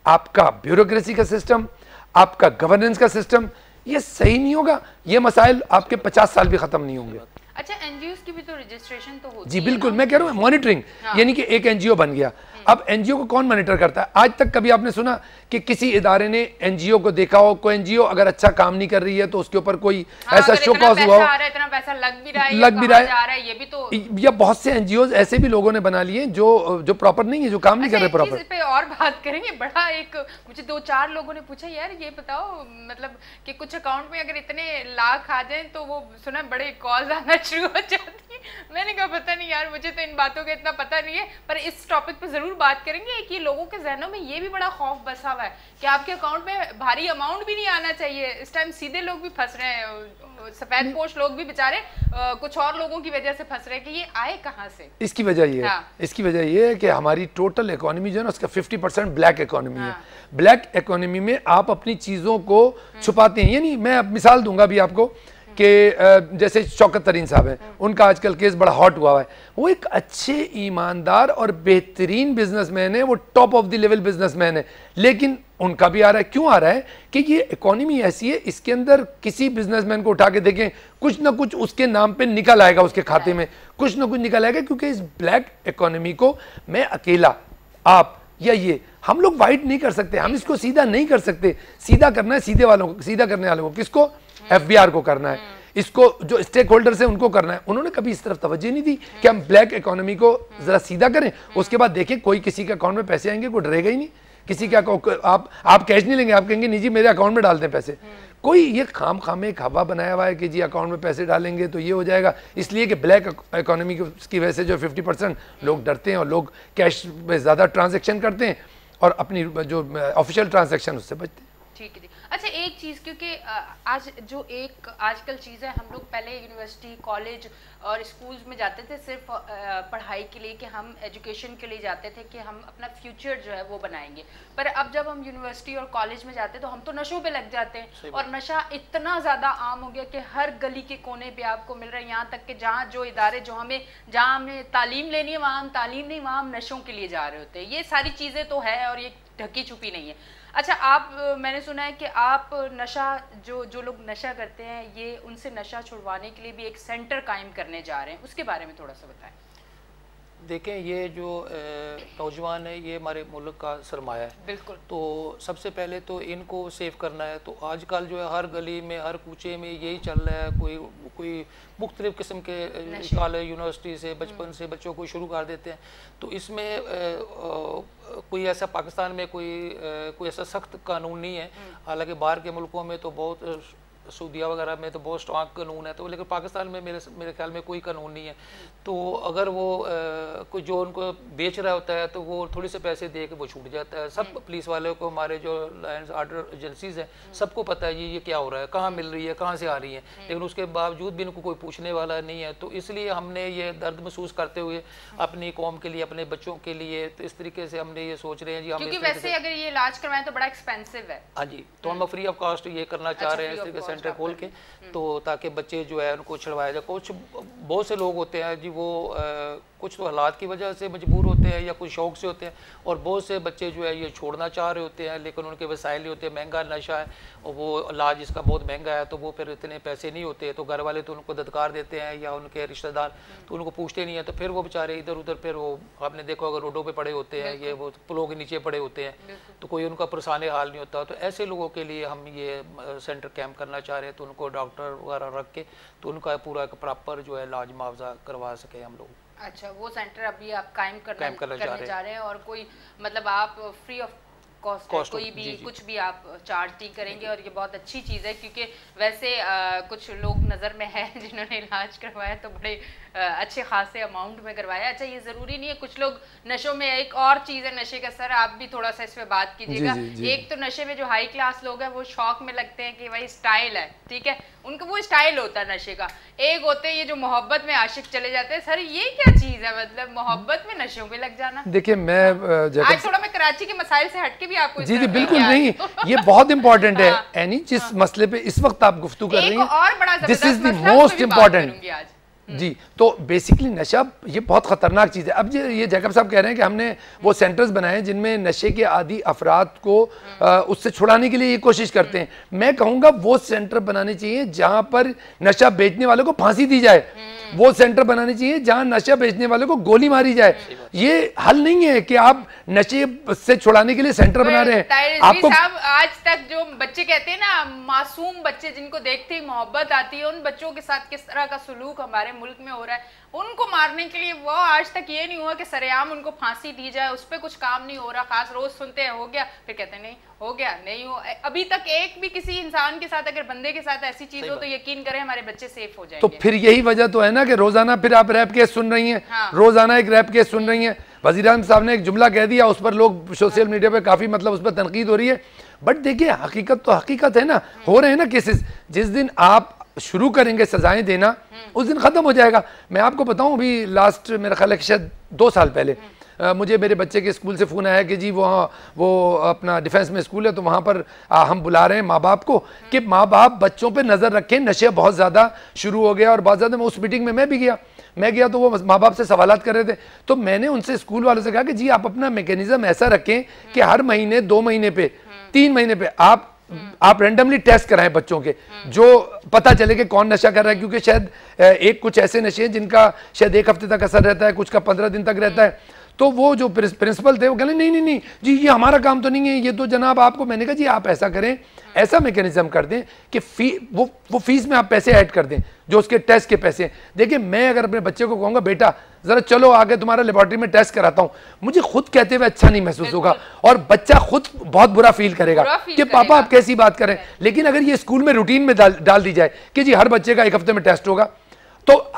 आपका ब्यूरोक्रेसी का सिस्टम, आपका गवर्नेंस का सिस्टम ये सही नहीं होगा, ये मसाइल आपके 50 साल भी खत्म नहीं होंगे। अच्छा, एनजीओस की भी तो रजिस्ट्रेशन तो होती है? जी बिल्कुल, मैं कह रहा हूँ मॉनिटरिंग, यानी कि एक एनजीओ बन गया, अब एनजीओ को कौन मॉनिटर करता है? आज तक कभी आपने सुना कि किसी इदारे ने एनजीओ को देखा हो? कोई एनजीओ अगर अच्छा काम नहीं कर रही है तो उसके ऊपर कोई ऐसा शो कॉज हुआ हो, इतना पैसा लग भी रहा है, ये भी तो, या बहुत से एनजीओ ऐसे भी लोगों ने बना लिए जो प्रॉपर नहीं है, जो काम नहीं कर रहे प्रॉपर। इस पे और बात करेंगे, बड़ा एक मुझे 2-4 लोगों ने पूछा, यार ये बताओ मतलब कि कुछ अकाउंट में अगर इतने लाख आ जाए तो वो सुना बड़े कॉल्स आना शुरू हो जाती है। मैंने कहा पता नहीं यार, मुझे तो इन बातों का इतना पता नहीं है, पर इस टॉपिक पे जरूर बात करेंगे कि लोगों के जहनों में ये भी बड़ा खौफ बसा हुआ है कि आपके अकाउंट में भारी अमाउंट भी नहीं आना चाहिए। इस टाइम सीधे लोग भी फंस रहे हैं, सफेद पोश लोग भी बेचारे कुछ और लोगों की वजह से फंस रहे हैं कि ये आए कहाँ से। इसकी वजह ये है, इसकी वजह ये है कि हमारी टोटल इकोनॉमी जो है ना, उसका 50% ब्लैक इकोनॉमी है। ब्लैक इकोनॉमी में आप अपनी चीजों को छुपाते हैं। यानी मैं मिसाल दूंगा भी आपको कि जैसे शौकत तरीन साहब हैं, उनका आजकल केस बड़ा हॉट हुआ है। वो एक अच्छे ईमानदार और बेहतरीन बिजनेसमैन है, वो top of the level businessman है, लेकिन उनका भी आ रहा है। क्यों आ रहा है? कि ये इकोनॉमी ऐसी है, इसके अंदर किसी बिजनेसमैन को उठा के देखें, कुछ ना कुछ उसके नाम पे निकल आएगा, उसके खाते में कुछ ना कुछ निकल आएगा। क्योंकि इस ब्लैक इकोनॉमी को मैं अकेला, आप या ये, हम लोग वाइट नहीं कर सकते, हम इसको सीधा नहीं कर सकते। सीधा करना है सीधे वालों को, सीधा करने वालों को किसको? एफबीआर को करना है। इसको जो स्टेक होल्डर्स हैं उनको करना है। उन्होंने कभी इस तरफ तवज्जो नहीं दी कि हम ब्लैक इकोनॉमी को जरा सीधा करें, उसके बाद देखें कोई किसी के अकाउंट में पैसे आएंगे, कोई डरेगा ही नहीं। किसी का आप कैश नहीं लेंगे, आप कहेंगे नहीं जी मेरे अकाउंट में डाल दें पैसे। कोई ये खाम एक हवा बनाया हुआ है कि जी अकाउंट में पैसे डालेंगे तो ये हो जाएगा, इसलिए कि ब्लैक इकोनॉमी की वजह से जो 50% लोग डरते हैं और लोग कैश में ज़्यादा ट्रांजैक्शन करते हैं और अपनी जो ऑफिशियल ट्रांजैक्शन उससे बचते हैं। ठीक है जी। अच्छा, एक चीज़, क्योंकि आज जो एक आजकल चीज़ है, हम लोग पहले यूनिवर्सिटी, कॉलेज और स्कूल्स में जाते थे सिर्फ पढ़ाई के लिए, कि हम एजुकेशन के लिए जाते थे कि हम अपना फ्यूचर जो है वो बनाएंगे। पर अब जब हम यूनिवर्सिटी और कॉलेज में जाते हैं तो हम तो नशों पे लग जाते हैं, और नशा इतना ज़्यादा आम हो गया कि हर गली के कोने पे आपको मिल रहा है। यहाँ तक कि जहाँ जो इदारे जहाँ हमें तालीम लेनी है वहाँ हम तालीम नहीं, वहाँ हम नशों के लिए जा रहे होते हैं। ये सारी चीज़ें तो है और ये ढकी छुपी नहीं है। अच्छा, मैंने सुना है कि आप नशा, जो लोग नशा करते हैं, ये उनसे नशा छुड़वाने के लिए भी एक सेंटर कायम करने जा रहे हैं, उसके बारे में थोड़ा सा बताएं। देखें, ये जो नौजवान है ये हमारे मुल्क का सरमाया है। बिल्कुल। तो सबसे पहले तो इनको सेव करना है। तो आजकल जो है हर गली में, हर कूचे में यही चल रहा है, कोई मुख्तलिफ़ किस्म के कॉलेज, यूनिवर्सिटी से बचपन से बच्चों को शुरू कर देते हैं। तो इसमें कोई ऐसा पाकिस्तान में कोई ऐसा सख्त कानून नहीं है। हालांकि बाहर के मुल्कों में तो बहुत, सऊदीया वगैरह में तो बहुत स्ट्रॉन्ग कानून है, तो लेकिन पाकिस्तान में मेरे ख्याल में कोई कानून नहीं है। तो अगर वो कोई जो उनको बेच रहा होता है तो वो थोड़े से पैसे दे के वो छूट जाता है। सब पुलिस वालों को, हमारे जो लॉ ऑर्डर एजेंसीज हैं, सबको पता है ये क्या हो रहा है, कहाँ मिल रही है, कहाँ से आ रही है, लेकिन उसके बावजूद भी इनको कोई पूछने वाला नहीं है। तो इसलिए हमने ये दर्द महसूस करते हुए अपनी कौम के लिए, अपने बच्चों के लिए, तो इस तरीके से हमने ये सोच रहे हैं जी। क्योंकि वैसे अगर ये इलाज करवाएं तो बड़ा एक्सपेंसिव है। हाँ जी, तो हम फ्री ऑफ कॉस्ट ये करना चाह रहे हैं, इस तरीके सेंटर खोल के, तो ताकि बच्चे जो है उनको छुड़वाया जाए। कुछ बहुत से लोग होते हैं जी, वो कुछ तो हालात की वजह से मजबूर होते हैं या कुछ शौक से होते हैं, और बहुत से बच्चे जो है ये छोड़ना चाह रहे होते हैं, लेकिन उनके वसाइल नहीं होते, महंगा नशा है और वो इलाज इसका बहुत महंगा है, तो वो फिर इतने पैसे नहीं होते, तो घर वाले तो उनको दत्कार देते हैं या उनके रिश्तेदार, तो उनको पूछते नहीं है। तो फिर वो बेचारे इधर उधर, फिर वो आपने देखो अगर रोडों पर पड़े होते हैं, ये वो पुलों के नीचे पड़े होते हैं, तो कोई उनका परेशान हाल नहीं होता। तो ऐसे लोगों के लिए हम ये सेंटर कैंप करना चाह रहे हैं, तो उनको डॉक्टर वगैरह रख के तो उनका पूरा एक प्रॉपर जो है इलाज मुआवजा करवा सके हम लोग। अच्छा, वो सेंटर अभी आप कायम करने जा रहे हैं, और कोई मतलब आप फ्री ऑफ कॉस्ट कोई भी कुछ भी आप चार्ज नहीं करेंगे, और ये बहुत अच्छी चीज़ है। क्योंकि वैसे कुछ लोग नज़र में है जिन्होंने इलाज करवाया तो बड़े अच्छे खासे अमाउंट में करवाया। अच्छा, ये ज़रूरी नहीं है, कुछ लोग नशों में, एक और चीज़ है नशे का, सर आप भी थोड़ा सा इस पर बात कीजिएगा। एक तो नशे में जो हाई क्लास लोग हैं वो शौक में लगते हैं कि भाई स्टाइल है, ठीक है, उनका वो स्टाइल होता है नशे का। एक होते हैं ये जो मोहब्बत में आशिक चले जाते हैं। सर ये क्या चीज़ है, मतलब मोहब्बत में नशों में लग जाना? देखिए, मैं आज थोड़ा मैं कराची के मसाइल से हटके भी आपको जी बिल्कुल नहीं, ये बहुत इंपॉर्टेंट है एनी, जिस मसले पे इस वक्त आप गुफ्तगू कर रही हैं, this is the most important जी। तो बेसिकली नशा ये बहुत ख़तरनाक चीज़ है। अब ये जैकब साहब कह रहे हैं कि हमने वो सेंटर्स बनाए जिनमें नशे के आदी अफराद को उससे छुड़ाने के लिए ये कोशिश करते हैं। मैं कहूँगा वो सेंटर बनाने चाहिए जहाँ पर नशा बेचने वालों को फांसी दी जाए, वो सेंटर बनाने चाहिए जहाँ नशा बेचने वालों को गोली मारी जाए। ये हल नहीं है कि आप नशे से छुड़ाने के लिए सेंटर बना रहे हैं। आपको आज तक जो बच्चे कहते हैं ना, मासूम बच्चे जिनको देखते ही मोहब्बत आती है, उन बच्चों के साथ किस तरह का सुलूक हमारे मुल्क में हो रहा है, उनको मारने के लिए वो आज तक ये नहीं हुआ कि सरेआम उनको फांसी दी जाए, उस पर कुछ काम नहीं हो रहा। खास रोज सुनते हैं हो गया, फिर कहते हैं नहीं हो गया, नहीं हो। अभी तक एक भी किसी इंसान के साथ, अगर बंदे के साथ ऐसी चीज हो तो यकीन करें हमारे बच्चे सेफ हो जाएंगे। तो फिर यही वजह तो है ना कि रोजाना फिर आप रैप केस सुन रही हैं, रोजाना एक रैप केस सुन रही हैं। वज़ीर-ए-आज़म साहब ने एक जुमला कह दिया, उस पर लोग सोशल मीडिया पे काफी मतलब उस पर तनकीद हो रही है, बट देखिए हकीकत तो हकीकत है ना, हो रहे हैं ना केसेस। जिस दिन आप शुरू करेंगे सजाएं देना, उस दिन ख़त्म हो जाएगा। मैं आपको बताऊं, अभी लास्ट मेरा ख्याल है कि शायद 2 साल पहले मुझे मेरे बच्चे के स्कूल से फ़ोन आया कि जी वो अपना डिफेंस में स्कूल है, तो वहाँ पर हम बुला रहे हैं माँ बाप को कि माँ बाप बच्चों पे नज़र रखें, नशे बहुत ज़्यादा शुरू हो गया। और बहुत ज़्यादा, मैं उस मीटिंग में मैं गया तो वो माँ बाप से सवालात कर रहे थे, तो मैंने उनसे, स्कूल वालों से कहा कि जी आप अपना मैकेनिज्म ऐसा रखें कि हर महीने, 2 महीने पे, 3 महीने पे आप रैंडमली टेस्ट कराएं बच्चों के, जो पता चले कि कौन नशा कर रहा है। क्योंकि शायद एक कुछ ऐसे नशे हैं जिनका शायद 1 हफ्ते तक असर रहता है, कुछ का 15 दिन तक रहता है। तो वो जो प्रिंसिपल थे वो कहले नहीं जी ये हमारा काम तो नहीं है, ये तो जनाब आपको। मैंने कहा जी आप ऐसा करें, ऐसा मैकेनिज्म कर दें कि वो फीस में आप पैसे ऐड कर दें जो उसके टेस्ट के पैसे हैं। देखिए, मैं अगर अपने बच्चे को कहूँगा बेटा ज़रा चलो आगे तुम्हारा लेबोरेटरी में टेस्ट कराता हूँ, मुझे खुद कहते हुए अच्छा नहीं महसूस होगा और बच्चा खुद बहुत बुरा फील करेगा कि पापा आप कैसी बात करें। लेकिन अगर ये स्कूल में रूटीन में डाल दी जाए कि जी हर बच्चे का 1 हफ्ते में टेस्ट होगा, तो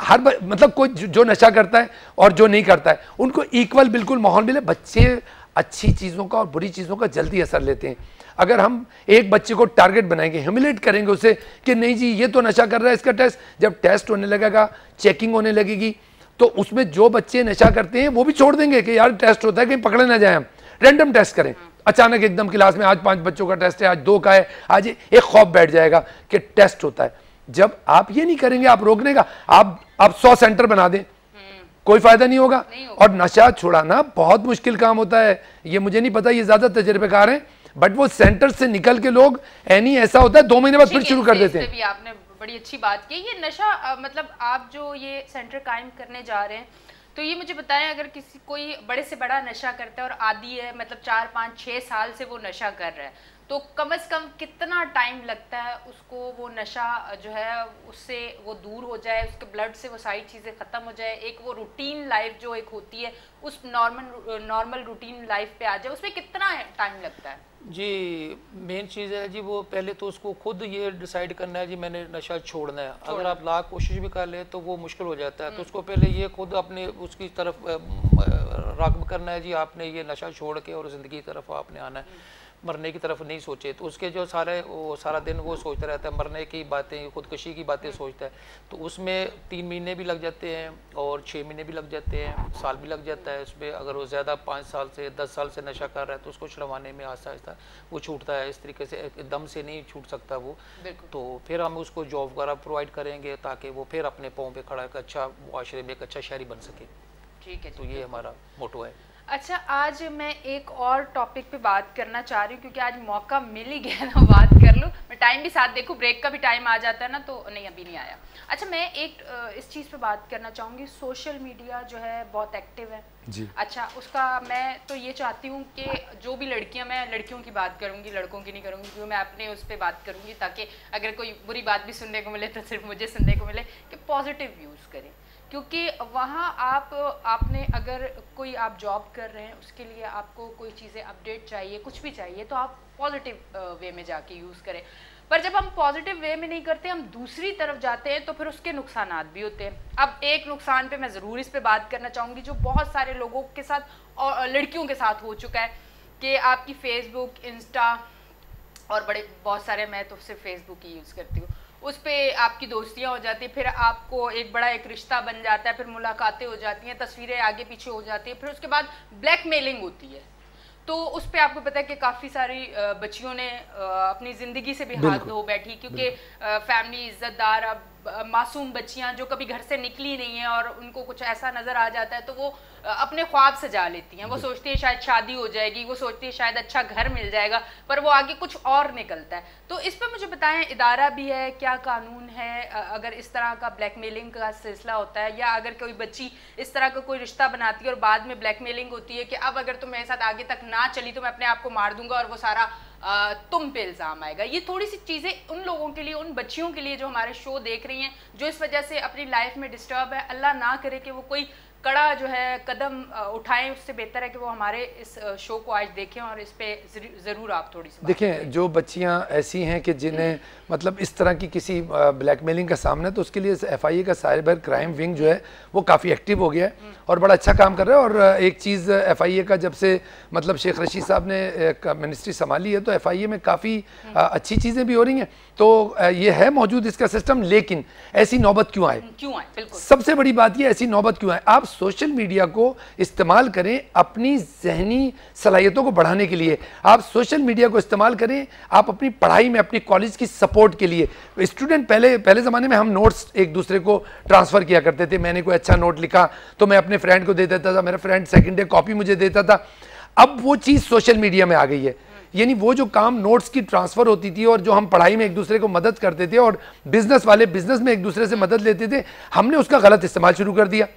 मतलब कोई जो नशा करता है और जो नहीं करता है उनको इक्वल बिल्कुल माहौल मिले। बच्चे अच्छी चीज़ों का और बुरी चीज़ों का जल्दी असर लेते हैं। अगर हम एक बच्चे को टारगेट बनाएंगे, ह्यूमिलेट करेंगे उसे कि नहीं जी ये तो नशा कर रहा है, इसका टेस्ट, जब टेस्ट होने लगेगा, चेकिंग होने लगेगी, तो उसमें जो बच्चे नशा करते हैं वो भी छोड़ देंगे कि यार टेस्ट होता है कहीं पकड़े ना जाए, हम रैंडम टेस्ट करें। अचानक एकदम क्लास में आज 5 बच्चों का टेस्ट है, आज 2 का है, आज एक खौफ बैठ जाएगा कि टेस्ट होता है। जब आप ये नहीं करेंगे, आप रोकने का, आप 100 सेंटर बना दें, कोई फायदा नहीं होगा। और नशा छुड़ाना बहुत मुश्किल काम होता है, ये मुझे नहीं पता, ये ज्यादा तजर्बेकार हैं, बट वो सेंटर से निकल के लोग ऐनी ऐसा होता है 2 महीने बाद फिर शुरू कर देते हैं। भी आपने बड़ी अच्छी बात की। ये नशा मतलब आप जो ये सेंटर कायम करने जा रहे हैं, तो ये मुझे बताएं, अगर किसी कोई बड़े से बड़ा नशा करता है और आदी है, मतलब 4, 5, 6 साल से वो नशा कर रहा है, तो कम से कम कितना टाइम लगता है उसको वो नशा जो है उससे वो दूर हो जाए, उसके ब्लड से वो सारी चीज़ें ख़त्म हो जाए, एक वो रूटीन लाइफ जो एक होती है उस नॉर्मल रूटीन लाइफ पे आ जाए, उसमें कितना टाइम लगता है? जी मेन चीज़ है जी, वो पहले तो उसको खुद ये डिसाइड करना है जी मैंने नशा छोड़ना है। अगर आप लाख कोशिश भी कर ले तो वो मुश्किल हो जाता है, तो उसको पहले ये खुद अपने उसकी तरफ राग़ब करना है जी, आपने ये नशा छोड़ के और ज़िंदगी की तरफ आपने आना है, मरने की तरफ नहीं सोचे। तो उसके जो सारा दिन वो सोचता रहता है मरने की बातें, खुदकुशी की बातें सोचता है, तो उसमें 3 महीने भी लग जाते हैं और 6 महीने भी लग जाते हैं, साल भी लग जाता है उसमें। अगर वो ज़्यादा 5 साल से 10 साल से नशा कर रहा है तो उसको छुड़वाने में आहिस्ता आहिस्ता वो छूटता है। इस तरीके से एकदम से नहीं छूट सकता वो, तो फिर हम उसको जॉब वगैरह प्रोवाइड करेंगे ताकि वो फिर अपने पाँव पे खड़ा एक अच्छा मुआशरे में एक अच्छा शहरी बन सके। ठीक है, तो ये हमारा मोटो है। अच्छा, आज मैं एक और टॉपिक पे बात करना चाह रही हूँ, क्योंकि आज मौका मिल ही गया ना बात कर लूँ। मैं टाइम भी साथ देखूँ, ब्रेक का भी टाइम आ जाता है ना, तो नहीं अभी नहीं आया। अच्छा, मैं एक इस चीज़ पे बात करना चाहूँगी, सोशल मीडिया जो है बहुत एक्टिव है जी। अच्छा, उसका मैं तो ये चाहती हूँ कि जो भी लड़कियाँ, मैं लड़कियों की बात करूँगी, लड़कों की नहीं करूँगी, क्योंकि मैं अपने उस पर बात करूँगी ताकि अगर कोई बुरी बात भी सुनने को मिले तो सिर्फ मुझे सुनने को मिले, कि पॉजिटिव यूज़ करें। क्योंकि वहाँ आपने अगर कोई आप जॉब कर रहे हैं, उसके लिए आपको कोई चीज़ें अपडेट चाहिए, कुछ भी चाहिए, तो आप पॉजिटिव वे में जाके यूज़ करें। पर जब हम पॉजिटिव वे में नहीं करते, हम दूसरी तरफ जाते हैं, तो फिर उसके नुकसानात भी होते हैं। अब एक नुकसान पे मैं ज़रूर इस पे बात करना चाहूँगी, जो बहुत सारे लोगों के साथ और लड़कियों के साथ हो चुका है, कि आपकी फेसबुक, इंस्टा और बहुत सारे, मैं तो सिर्फ फेसबुक ही यूज़ करती हूँ, उस पर आपकी दोस्तियाँ हो जाती हैं, फिर आपको एक रिश्ता बन जाता है, फिर मुलाकातें हो जाती हैं, तस्वीरें आगे पीछे हो जाती हैं, फिर उसके बाद ब्लैकमेलिंग होती है। तो उस पर आपको पता है कि काफ़ी सारी बच्चियों ने अपनी ज़िंदगी से भी हाथ धो बैठी, क्योंकि फैमिली इज्जतदार, अब मासूम बच्चियां जो कभी घर से निकली नहीं है और उनको कुछ ऐसा नज़र आ जाता है तो वो अपने ख्वाब सजा लेती हैं। वो सोचती है शायद शादी हो जाएगी, वो सोचती है शायद अच्छा घर मिल जाएगा, पर वो आगे कुछ और निकलता है। तो इस पर मुझे बताएं, इदारा भी है, क्या कानून है अगर इस तरह का ब्लैकमेलिंग का सिलसिला होता है, या अगर कोई बच्ची इस तरह का कोई रिश्ता बनाती है और बाद में ब्लैकमेलिंग होती है कि अब अगर तुम मेरे साथ आगे तक ना चली तो मैं अपने आप को मार दूंगा और वो सारा तुम पे इल्ज़ाम आएगा। ये थोड़ी सी चीज़ें उन लोगों के लिए, उन बच्चियों के लिए जो हमारे शो देख रही हैं, जो इस वजह से अपनी लाइफ में डिस्टर्ब है, अल्लाह ना करे कि वो कोई कड़ा जो है कदम उठाएं, उससे बेहतर है कि वो हमारे इस शो को आज देखें और इस पे ज़रूर आप थोड़ी सी देखें। जो बच्चियां ऐसी हैं कि जिन्हें मतलब इस तरह की किसी ब्लैकमेलिंग का सामना है, तो उसके लिए FIA का साइबर क्राइम विंग जो है वो काफ़ी एक्टिव हो गया है और बड़ा अच्छा काम कर रहा है। और एक चीज़ FIA का जब से मतलब शेख रशीद साहब ने मिनिस्ट्री संभाली है तो FIA में काफ़ी अच्छी चीज़ें भी हो रही हैं। तो ये है मौजूद इसका सिस्टम, लेकिन ऐसी नौबत क्यों आए? बिल्कुल सबसे बड़ी बात ये, ऐसी नौबत क्यों आए? आप सोशल मीडिया को इस्तेमाल करें अपनी जहनी सलाहियतों को बढ़ाने के लिए, आप सोशल मीडिया को इस्तेमाल करें आप अपनी पढ़ाई में, अपनी कॉलेज की सपोर्ट के लिए। स्टूडेंट पहले ज़माने में हम नोट्स एक दूसरे को ट्रांसफ़र किया करते थे, मैंने कोई अच्छा नोट लिखा तो मैं अपने फ्रेंड को दे देता था, मेरा फ्रेंड सेकेंड डे कॉपी मुझे देता था। अब वो चीज़ सोशल मीडिया में आ गई है, यानी वो जो काम नोट्स की ट्रांसफ़र होती थी और जो हम पढ़ाई में एक दूसरे को मदद करते थे और बिजनेस वाले बिजनेस में एक दूसरे से मदद लेते थे, हमने उसका गलत इस्तेमाल शुरू कर दिया।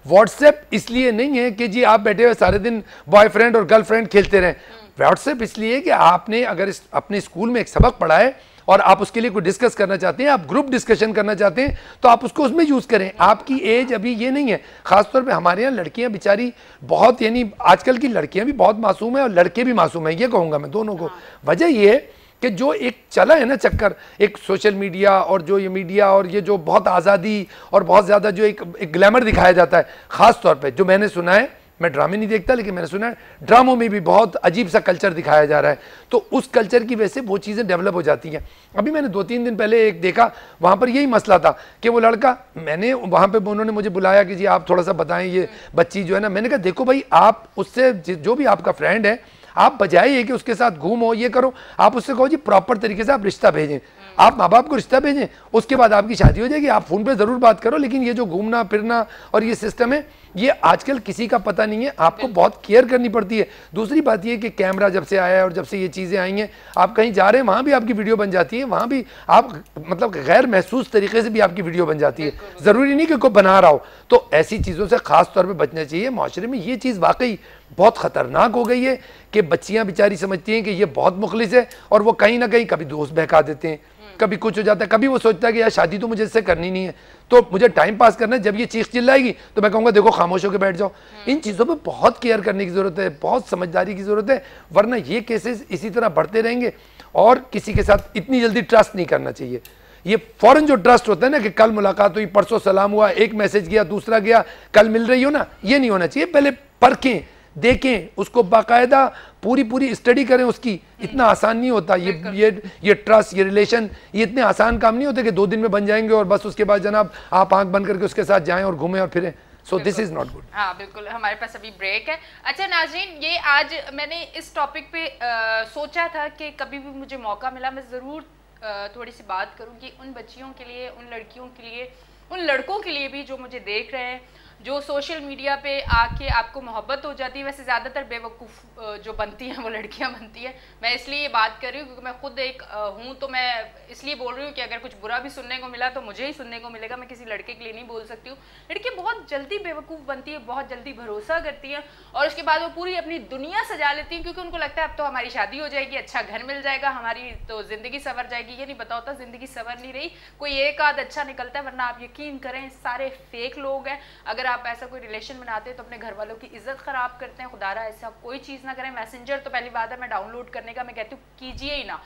व्हाट्सएप इसलिए नहीं है कि जी आप बैठे हुए सारे दिन बॉयफ्रेंड और गर्लफ्रेंड खेलते रहें, व्हाट्सएप इसलिए कि आपने अगर अपने स्कूल में एक सबक पढ़ा है और आप उसके लिए कोई डिस्कस करना चाहते हैं, आप ग्रुप डिस्कशन करना चाहते हैं, तो आप उसको उसमें यूज़ करें। आपकी एज अभी ये नहीं है। खासतौर पे हमारे यहाँ लड़कियाँ बेचारी बहुत, यानी आजकल की लड़कियाँ भी बहुत मासूम है और लड़के भी मासूम है, ये कहूँगा मैं दोनों को। वजह ये है कि जो एक चला है ना चक्कर, एक सोशल मीडिया और जो ये मीडिया और ये जो बहुत आज़ादी और बहुत ज़्यादा जो एक ग्लैमर दिखाया जाता है, ख़ास तौर पे जो मैंने सुना है, मैं ड्रामे नहीं देखता लेकिन मैंने सुना है ड्रामों में भी बहुत अजीब सा कल्चर दिखाया जा रहा है, तो उस कल्चर की वजह से वो चीज़ें डेवलप हो जाती हैं। अभी मैंने 2-3 दिन पहले एक देखा, वहाँ पर यही मसला था कि वो लड़का, मैंने वहाँ पे उन्होंने मुझे बुलाया कि जी आप थोड़ा सा बताएं ये बच्ची जो है ना, मैंने कहा देखो भाई, आप उससे जो भी आपका फ्रेंड है, आप बजाय ये कि उसके साथ घूमो ये करो, आप उससे कहो जी प्रॉपर तरीके से आप रिश्ता भेजें, आप माँ बाप को रिश्ता भेजें, उसके बाद आपकी शादी हो जाएगी। आप फ़ोन पे ज़रूर बात करो, लेकिन ये जो घूमना फिरना और ये सिस्टम है, ये आजकल किसी का पता नहीं है, आपको बहुत केयर करनी पड़ती है। दूसरी बात ये कि कैमरा जब से आया है और जब से ये चीज़ें आई हैं, आप कहीं जा रहे हैं वहाँ भी आपकी वीडियो बन जाती है, वहाँ भी आप मतलब गैर महसूस तरीके से भी आपकी वीडियो बन जाती है, ज़रूरी नहीं कि कोई बना रहा हो। तो ऐसी चीज़ों से ख़ास तौर पर बचना चाहिए। माशरे में ये चीज़ वाकई बहुत ख़तरनाक हो गई है कि बच्चियाँ बेचारी समझती हैं कि ये बहुत मुखलिस है, और वो कहीं ना कहीं कभी दोस्त बहका देते हैं, कभी कुछ हो जाता है, कभी वो सोचता है कि यार शादी तो मुझे इससे करनी नहीं है, तो मुझे टाइम पास करना है। जब ये चीख चिल्लाएगी तो मैं कहूँगा देखो खामोश होकर बैठ जाओ। इन चीज़ों पे बहुत केयर करने की ज़रूरत है, बहुत समझदारी की ज़रूरत है, वरना ये केसेस इसी तरह बढ़ते रहेंगे। और किसी के साथ इतनी जल्दी ट्रस्ट नहीं करना चाहिए। ये फ़ौरन जो ट्रस्ट होता है ना कि कल मुलाकात हुई, परसों सलाम हुआ, एक मैसेज गया, दूसरा गया, कल मिल रही हो ना, ये नहीं होना चाहिए। पहले परखें, देखें, उसको बाकायदा पूरी स्टडी करें उसकी। इतना आसान नहीं होता ये ट्रस्ट, ये रिलेशन, ये इतने आसान काम नहीं होते कि 2 दिन में बन जाएंगे और बस उसके बाद जनाब आप आंख बंद करके उसके साथ जाएं और घूमें और फिरें। So this is not good. हाँ बिल्कुल, हमारे पास अभी ब्रेक है। अच्छा नाज़रीन, ये आज मैंने इस टॉपिक पे सोचा था कि कभी भी मुझे मौका मिला मैं ज़रूर थोड़ी सी बात करूँगी उन बच्चियों के लिए, उन लड़कियों के लिए, उन लड़कों के लिए भी जो मुझे देख रहे हैं, जो सोशल मीडिया पे आके आपको मोहब्बत हो जाती है। वैसे ज़्यादातर बेवकूफ़ जो बनती हैं वो लड़कियां बनती हैं। मैं इसलिए ये बात कर रही हूँ क्योंकि मैं खुद एक हूँ, तो मैं इसलिए बोल रही हूँ कि अगर कुछ बुरा भी सुनने को मिला तो मुझे ही सुनने को मिलेगा, मैं किसी लड़के के लिए नहीं बोल सकती हूँ। लड़की बहुत जल्दी बेवकूफ़ बनती है, बहुत जल्दी भरोसा करती है और उसके बाद वो पूरी अपनी दुनिया सजा लेती हैं, क्योंकि उनको लगता है अब तो हमारी शादी हो जाएगी, अच्छा घर मिल जाएगा, हमारी तो ज़िंदगी संवर जाएगी। ये नहीं पता होता ज़िंदगी संवर नहीं रही, कोई एक आध अच्छा निकलता है, वरना आप यकीन करें सारे फेक लोग हैं। अगर आप ऐसा कोई रिलेशन बनाते हैं तो अपने घर वालों की इज्जत खराब करते हैं। खुदारा ऐसा कोई चीज़ ना करें। मैसेंजर तो पहली बात है, मैं डाउनलोड करने का मैं कहती हूँ कीजिए ही ना,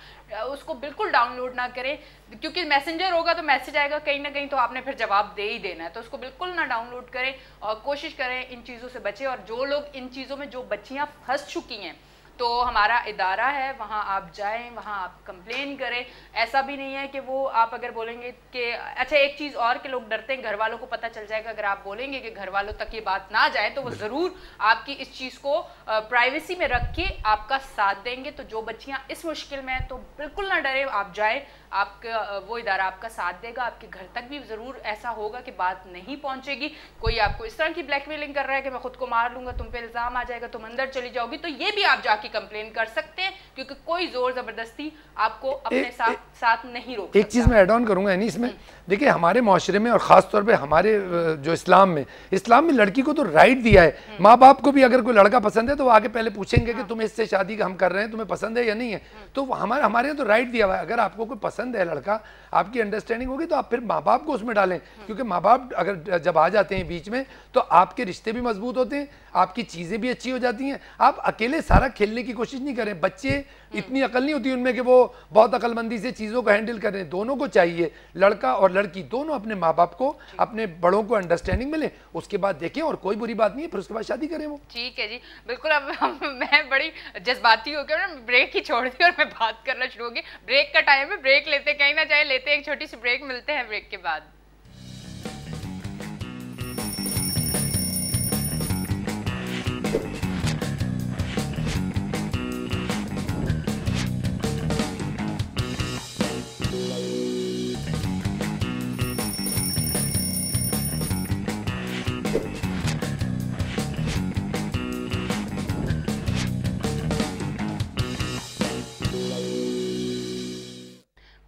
उसको बिल्कुल डाउनलोड ना करें, क्योंकि मैसेंजर होगा तो मैसेज आएगा कहीं ना कहीं, तो आपने फिर जवाब दे ही देना है, तो उसको बिल्कुल ना डाउनलोड करें और कोशिश करें इन चीज़ों से बचें। और जो लोग इन चीज़ों में, जो बच्चियाँ फंस चुकी हैं, तो हमारा इदारा है, वहाँ आप जाएं, वहाँ आप कंप्लेन करें। ऐसा भी नहीं है कि वो आप अगर बोलेंगे कि अच्छा, एक चीज़ और कि लोग डरते हैं घर वालों को पता चल जाएगा, अगर आप बोलेंगे कि घर वालों तक ये बात ना जाए तो वो ज़रूर आपकी इस चीज़ को प्राइवेसी में रख के आपका साथ देंगे। तो जो बच्चियाँ इस मुश्किल में हैं तो बिल्कुल ना डरे, आप जाएँ, आपका वो इदारा आपका साथ देगा। आपके घर तक भी ज़रूर ऐसा होगा कि बात नहीं पहुँचेगी। कोई आपको इस तरह की ब्लैकमेलिंग कर रहा है कि मैं खुद को मार लूँगा, तुम पे इल्ज़ाम आ जाएगा, तुम अंदर चली जाओगी, तो ये भी आप जाके कंप्लेन कर सकते हैं, क्योंकि कोई जोर ज़बरदस्ती आपको अपने साथ नहीं रोक सकता। एक चीज़ मैं ऐड ऑन करूँगा यानी इसमें, देखिए हमारे माशरे में और ख़ास तौर पे हमारे जो इस्लाम में लड़की को तो राइट दिया है। माँ बाप को भी अगर कोई लड़का पसंद है तो वो आगे पहले पूछेंगे कि तुम्हें इससे शादी हम कर रहे हैं, तुम्हें पसंद है या नहीं है। तो हमारे यहाँ तो राइट दिया हुआ है, अगर आपको कोई पसंद है लड़का, आपकी अंडरस्टैंडिंग होगी तो आप फिर माँ बाप को उसमें डालें, क्योंकि माँ बाप अगर जब आ जाते हैं बीच में तो आपके रिश्ते भी मजबूत होते हैं, आपकी चीज़ें भी अच्छी हो जाती हैं। आप अकेले सारा खेलने की कोशिश नहीं करें। बच्चे इतनी अकल नहीं होती उनमें कि वो बहुत अकलमंदी से चीज़ों को हैंडल करें। दोनों को चाहिए, लड़का और लड़की दोनों अपने माँ बाप को, अपने बड़ों को अंडरस्टैंडिंग मिले, उसके बाद देखें और कोई बुरी बात नहीं है, फिर उसके बाद शादी करें वो। ठीक है जी, बिल्कुल। अब मैं बड़ी जज्बाती होकर ना ब्रेक ही छोड़ दी और मैं बात करना शुरू होगी। ब्रेक का टाइम है, ब्रेक लेते, कहीं ना जाए, लेते एक छोटी सी ब्रेक, मिलते हैं ब्रेक के बाद।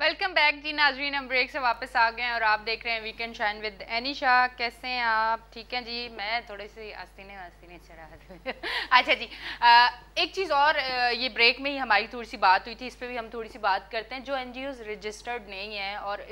वेलकम बैक जी नाजरीन, हम ब्रेक से वापस आ गए हैं और आप देख रहे हैं वीकेंड शाइन विद एनिशा। कैसे हैं आप? ठीक हैं जी। मैं थोड़ी सी आस्तीने चढ़ा अच्छा जी, एक चीज़ और, ये ब्रेक में ही हमारी थोड़ी सी बात हुई थी, इस पर भी हम थोड़ी सी बात करते हैं। जो NGOs रजिस्टर्ड नहीं है और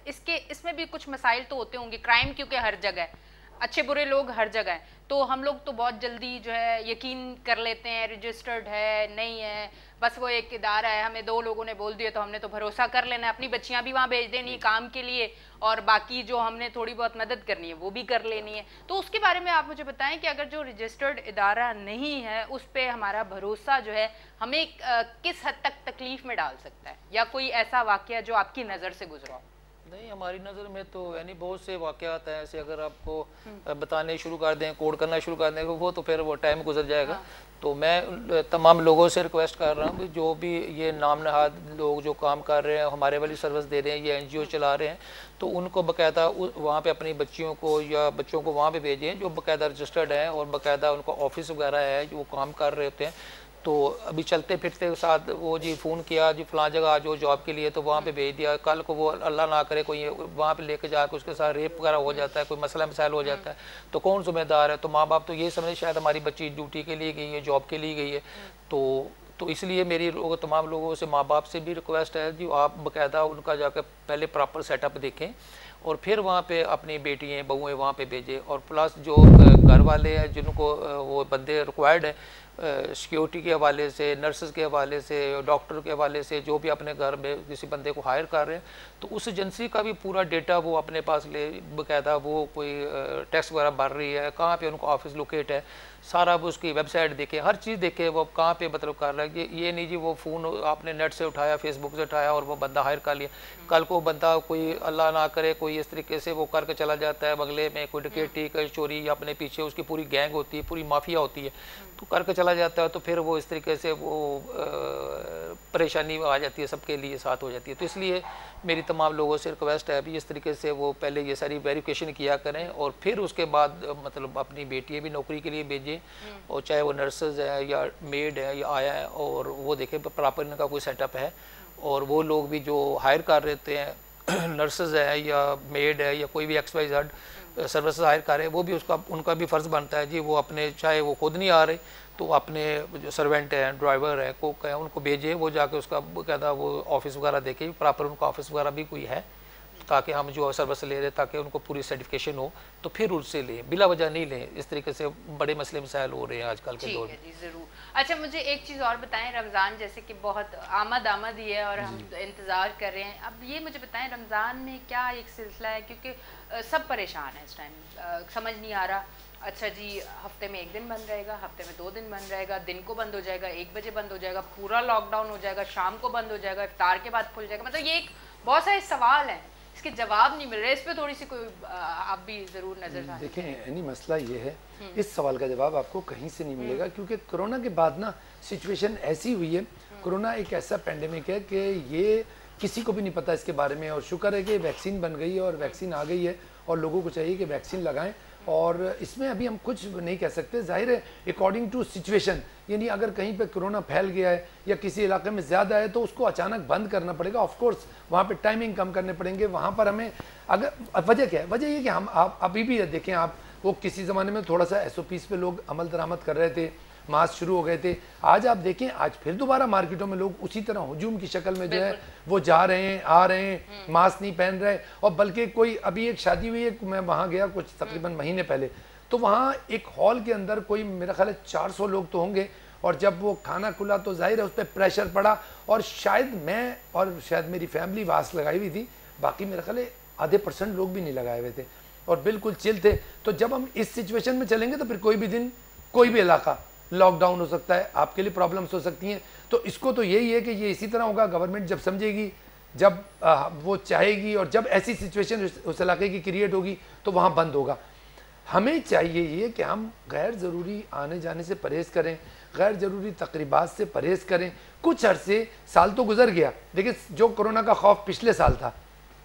इसमें भी कुछ मसाइल तो होते होंगे, क्राइम क्योंकि हर जगह है, अच्छे बुरे लोग हर जगह हैं, तो हम लोग तो बहुत जल्दी जो है यकीन कर लेते हैं रजिस्टर्ड है नहीं है, बस वो एक इदारा है, हमें 2 लोगों ने बोल दिया तो हमने तो भरोसा कर लेना है, अपनी बच्चियां भी वहाँ भेज देनी है काम के लिए और बाकी जो हमने थोड़ी बहुत मदद करनी है वो भी कर लेनी है। तो उसके बारे में आप मुझे बताएं कि अगर जो रजिस्टर्ड इदारा नहीं है उस पर हमारा भरोसा जो है हमें किस हद तक तकलीफ में डाल सकता है, या कोई ऐसा वाकया जो आपकी नज़र से गुजरा? नहीं, हमारी नज़र में तो यानी बहुत से वाक़यात हैं ऐसे, अगर आपको बताने शुरू कर दें, कोड करना शुरू कर दें वो तो फिर वो टाइम गुजर जाएगा। हाँ। तो मैं तमाम लोगों से रिक्वेस्ट कर रहा हूँ, जो भी ये नाम नहाद लोग जो काम कर रहे हैं, हमारे वाली सर्विस दे रहे हैं, ये NGO चला रहे हैं, तो उनको बाकायदा वहाँ पे अपनी बच्चियों को या बच्चों को वहाँ पे भेजें जो बाकायदा रजिस्टर्ड हैं और बाकायदा उनको ऑफिस वगैरह है जो काम कर रहे होते हैं। तो अभी चलते फिरते साथ वो जी फ़ोन किया जी फ़लाँ जगह आ जाओ जॉब के लिए, तो वहाँ पे भेज दिया, कल को वो अल्लाह ना करे कोई वहाँ पे लेके जाकर उसके साथ रेप वगैरह हो जाता है, कोई मसला मसाइल हो जाता है, तो कौन जिम्मेदार है? तो माँ बाप तो ये समझे शायद हमारी बच्ची ड्यूटी के लिए गई है, जॉब के लिए गई है। तो इसलिए मेरी तमाम लोगों से, माँ बाप से भी रिक्वेस्ट है जी आप बाकायदा उनका जाकर पहले प्रॉपर सेटअप देखें और फिर वहाँ पे अपनी बेटियाँ बहुएँ वहाँ पे भेजें। और प्लस जो घर वाले हैं जिनको वो बंदे रिक्वायर्ड है सिक्योरिटी के हवाले से, नर्सेज के हवाले से, डॉक्टर के हवाले से, जो भी अपने घर में किसी बंदे को हायर कर रहे हैं, तो उस एजेंसी का भी पूरा डेटा वो अपने पास ले, बाकायदा वो कोई टैक्स वगैरह भर रही है, कहाँ पे उनको ऑफिस लोकेट है, सारा वो उसकी वेबसाइट देखे, हर चीज़ देखे वो कहाँ पे मतलब कर रहा है। कि ये नहीं जी वो फ़ोन आपने नेट से उठाया, फेसबुक से उठाया और वो बंदा हायर कर लिया, कल को बंदा कोई अल्लाह ना करे कोई इस तरीके से वो करके चला जाता है बंगले में, कोई डकैती कोई चोरी, अपने पीछे उसकी पूरी गैंग होती है, पूरी माफिया होती है, तो करके चला जाता है, तो फिर वो इस तरीके से वो परेशानी आ जाती है, सबके लिए साथ हो जाती है। तो इसलिए मेरी तमाम लोगों से रिक्वेस्ट है अभी इस तरीके से वो पहले ये सारी वेरिफिकेशन किया करें और फिर उसके बाद मतलब अपनी बेटियाँ भी नौकरी के लिए भेजें, और चाहे वो नर्सेज है या मेड है या आया है, और वो देखें प्रॉपर इनका कोई सेटअप है। और वो लोग भी जो हायर कर रहते हैं नर्सेज है या मेड है या कोई भी XYZ सर्विस हायर कर रहे हैं, वो भी उनका भी फ़र्ज़ बनता है जी वो अपने, चाहे वो खुद नहीं आ रहे तो अपने जो सर्वेंट हैं, ड्राइवर है, कुक है, उनको भेजे, वो जाके उसका कहता वो ऑफिस वगैरह देखे प्रॉपर उनका ऑफिस वगैरह भी कोई है, ताकि हम जो सर्विस ले रहे हैं ताकि उनको पूरी सर्टिफिकेशन हो, तो फिर उससे लें, बिला वजह नहीं लें। इस तरीके से बड़े मसले मसाइल हो रहे हैं आजकल के दौर में। जी ज़रूर। अच्छा मुझे एक चीज़ और बताएं, रमज़ान जैसे कि बहुत आमद ही है और हम इंतज़ार कर रहे हैं, अब ये मुझे बताएं रमज़ान में क्या एक सिलसिला है, क्योंकि सब परेशान है इस टाइम, समझ नहीं आ रहा। अच्छा जी, हफ्ते में 1 दिन बंद रहेगा, हफ्ते में 2 दिन बंद रहेगा, दिन को बंद हो जाएगा, 1 बजे बंद हो जाएगा, पूरा लॉकडाउन हो जाएगा, शाम को बंद हो जाएगा, इफ्तार के बाद खुल जाएगा। मतलब ये एक बहुत सारे सवाल हैं, इसके जवाब नहीं मिल रहे, इस पे थोड़ी सी कोई आप भी ज़रूर नज़र डालें। देखें यानी मसला ये है, इस सवाल का जवाब आपको कहीं से नहीं मिलेगा, क्योंकि कोरोना के बाद ना सिचुएशन ऐसी हुई है, कोरोना एक ऐसा पेंडेमिक है कि ये किसी को भी नहीं पता इसके बारे में, और शुक्र है कि वैक्सीन बन गई है और वैक्सीन आ गई है और लोगों को चाहिए कि वैक्सीन लगाएं। और इसमें अभी हम कुछ नहीं कह सकते, जाहिर है अकॉर्डिंग टू सिचुएशन, यानी अगर कहीं पे कोरोना फैल गया है या किसी इलाके में ज़्यादा है तो उसको अचानक बंद करना पड़ेगा, ऑफ कोर्स वहाँ पे टाइमिंग कम करने पड़ेंगे। वहाँ पर हमें अगर वजह क्या है, वजह ये कि हम आप अभी भी देखें, आप वो किसी ज़माने में थोड़ा सा SOPs पे लोग अमल दरामद कर रहे थे, मास्क शुरू हो गए थे, आज आप देखें आज फिर दोबारा मार्केटों में लोग उसी तरह हुजूम की शक्ल में जो है वो जा रहे हैं, आ रहे हैं, मास्क नहीं पहन रहे। और बल्कि कोई अभी एक शादी हुई है, मैं वहाँ गया कुछ तकरीबन महीने पहले, तो वहाँ एक हॉल के अंदर कोई मेरा ख्याल है 400 लोग तो होंगे, और जब वो खाना खुला तो जाहिर है उस पर प्रेशर पड़ा, और शायद मैं और शायद मेरी फैमिली मास्क लगाई हुई थी, बाकी मेरा ख्याल है आधे % लोग भी नहीं लगाए हुए थे और बिल्कुल चिल थे। तो जब हम इस सिचुएशन में चलेंगे तो फिर कोई भी दिन कोई भी इलाका लॉकडाउन हो सकता है, आपके लिए प्रॉब्लम्स हो सकती हैं। तो इसको तो यही है कि ये इसी तरह होगा, गवर्नमेंट जब समझेगी, जब वो चाहेगी और जब ऐसी सिचुएशन उस इलाके की क्रिएट होगी तो वहाँ बंद होगा। हमें चाहिए ये कि हम गैर ज़रूरी आने जाने से परहेज़ करें, गैर ज़रूरी तकरीबात से परहेज़ करें। कुछ अरसे, साल तो गुजर गया, देखिए जो कोरोना का खौफ पिछले साल था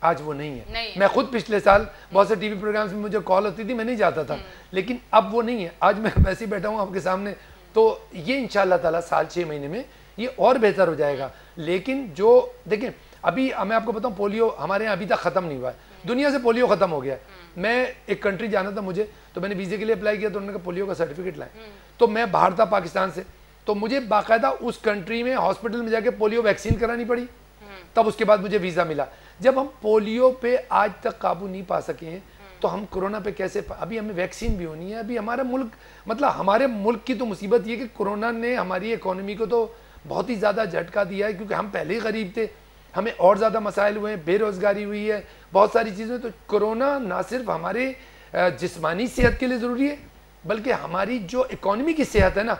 आज वो नहीं है। मैं खुद पिछले साल बहुत से TV प्रोग्राम्स में मुझे कॉल होती थी, मैं नहीं जाता था, लेकिन अब वो नहीं है। आज मैं वैसे ही बैठा हूँ आपके सामने, तो ये इंशाअल्लाह ताला साल 6 महीने में ये और बेहतर हो जाएगा। लेकिन जो देखें अभी मैं आपको बताऊं, पोलियो हमारे यहाँ अभी तक ख़त्म नहीं हुआ है, दुनिया से पोलियो ख़त्म हो गया है। मैं एक कंट्री जाना था मुझे, तो मैंने वीज़े के लिए अप्लाई किया, तो उन्होंने कहा पोलियो का सर्टिफिकेट लाएं। तो मैं बाहर था पाकिस्तान से, तो मुझे बाकायदा उस कंट्री में हॉस्पिटल में जाके पोलियो वैक्सीन करानी पड़ी, तब उसके बाद मुझे वीज़ा मिला। जब हम पोलियो पे आज तक काबू नहीं पा सके हैं, तो हम कोरोना पे कैसे अभी हमें वैक्सीन भी होनी है। अभी हमारा मुल्क, मतलब हमारे मुल्क की तो मुसीबत ये कि कोरोना ने हमारी इकोनॉमी को तो बहुत ही ज़्यादा झटका दिया है, क्योंकि हम पहले ही गरीब थे, हमें और ज़्यादा मसाइल हुए हैं, बेरोज़गारी हुई है, बहुत सारी चीज़ें। तो कोरोना ना सिर्फ हमारे जिस्मानी सेहत के लिए ज़रूरी है, बल्कि हमारी जो इकोनॉमी की सेहत है ना,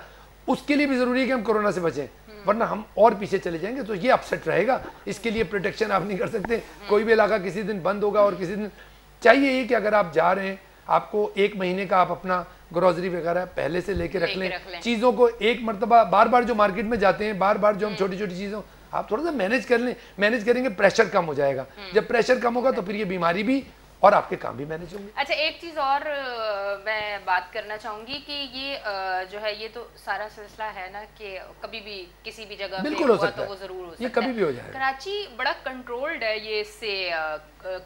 उसके लिए भी ज़रूरी है कि हम कोरोना से बचें, वरना हम और पीछे चले जाएंगे। तो ये अपसेट रहेगा, इसके लिए प्रोटेक्शन आप नहीं कर सकते। कोई भी इलाका किसी दिन बंद होगा और किसी दिन चाहिए ये कि अगर आप जा रहे हैं, आपको 1 महीने का आप अपना ग्रोसरी वगैरह पहले से लेके रख लें, चीज़ों को एक मरतबा बार बार जो मार्केट में जाते हैं, बार बार जो हम छोटी छोटी चीज़ों आप थोड़ा सा मैनेज कर लें, मैनेज करेंगे प्रेशर कम हो जाएगा। जब प्रेशर कम होगा तो फिर ये बीमारी भी और आपके काम भी मैनेज होंगे। अच्छा, एक चीज़ और मैं बात करना चाहूँगी कि ये जो है, ये तो सारा सिलसिला है ना कि कभी भी किसी भी जगह बिल्कुल हो सकता है, तो वो ज़रूर हो सकता ये कभी भी हो जाएगा। कराची बड़ा कंट्रोल्ड है ये इससे,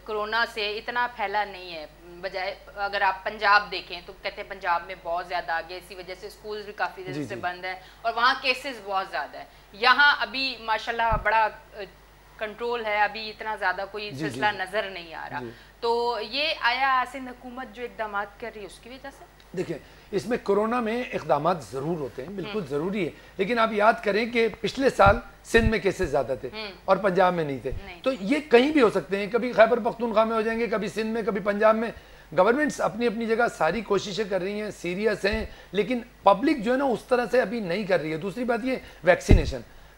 कोरोना से इतना फैला नहीं है। बजाय अगर आप पंजाब देखें तो कहते हैं पंजाब में बहुत ज़्यादा आगे, इसी वजह से स्कूल भी काफ़ी देर से बंद है और वहाँ केसेस बहुत ज़्यादा है। यहाँ अभी माशाल्लाह बड़ा कंट्रोल है, अभी इतना ज़्यादा कोई सिलसिला नज़र नहीं आ रहा। तो ये आया सिंध हुकूमत जो इकदाम कर रही है उसकी वजह से? देखिए, इसमें कोरोना में इकदाम ज़रूर होते हैं, बिल्कुल ज़रूरी है, लेकिन आप याद करें कि पिछले साल सिंध में केसेस ज़्यादा थे और पंजाब में नहीं थे। तो ये कहीं भी हो सकते हैं, कभी खैबर पख्तूनख्वा में हो जाएंगे, कभी सिंध में, कभी पंजाब में। गवर्नमेंट्स अपनी अपनी जगह सारी कोशिशें कर रही हैं, सीरियस हैं, लेकिन पब्लिक जो है ना उस तरह से अभी नहीं कर रही है। दूसरी बात ये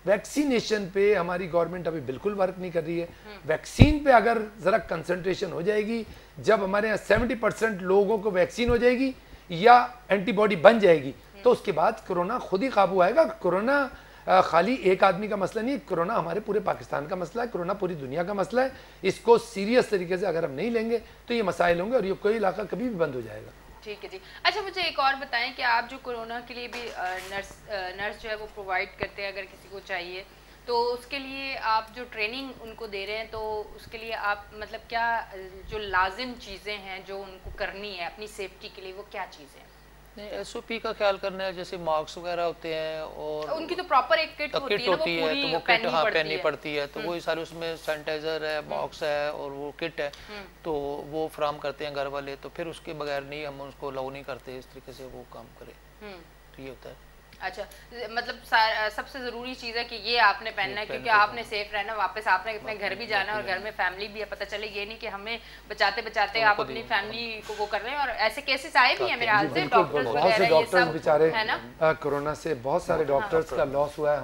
वैक्सीनेशन पे हमारी गवर्नमेंट अभी बिल्कुल वर्क नहीं कर रही है। वैक्सीन पे अगर ज़रा कंसंट्रेशन हो जाएगी, जब हमारे यहाँ 70% लोगों को वैक्सीन हो जाएगी या एंटीबॉडी बन जाएगी, तो उसके बाद कोरोना खुद ही काबू आएगा। कोरोना खाली एक आदमी का मसला नहीं, कोरोना हमारे पूरे पाकिस्तान का मसला है, कोरोना पूरी दुनिया का मसला है। इसको सीरियस तरीके से अगर हम नहीं लेंगे तो ये मसाइल होंगे और ये कोई इलाका कभी भी बंद हो जाएगा। ठीक है जी। अच्छा, मुझे एक और बताएं कि आप जो कोरोना के लिए भी नर्स जो है वो प्रोवाइड करते हैं, अगर किसी को चाहिए तो उसके लिए आप जो ट्रेनिंग उनको दे रहे हैं, तो उसके लिए आप मतलब क्या जो लाजिम चीज़ें हैं जो उनको करनी है अपनी सेफ्टी के लिए, वो क्या चीज़ें हैं? नहीं, एसओपी का ख्याल करना है, जैसे मास्क वगैरह होते हैं और उनकी तो प्रॉपर एक किट होती है, तो वो किट पहननी पड़ती है, तो वो सारे उसमें सैनिटाइजर है, मास्क है और वो किट है, तो वो फ्राहम करते हैं घर वाले। तो फिर उसके बगैर नहीं हम उसको अलाउ नहीं करते इस तरीके से वो काम करे, तो ये होता है। अच्छा, मतलब सबसे ज़रूरी चीज़ है कि ये आपने पहनना है, क्योंकि आपने सेफ रहना, वापस आपने अपने घर भी जाना है और घर में फैमिली भी है। पता चले ये नहीं कि हमें बचाते बचाते आप अपनी फैमिली को वो कर रहे हैं। और ऐसे केसेस आए भी हैं मेरे हाल से, डॉक्टर्स बेचारे कोरोना से बहुत सारे डॉक्टर्स का लॉस हुआ है।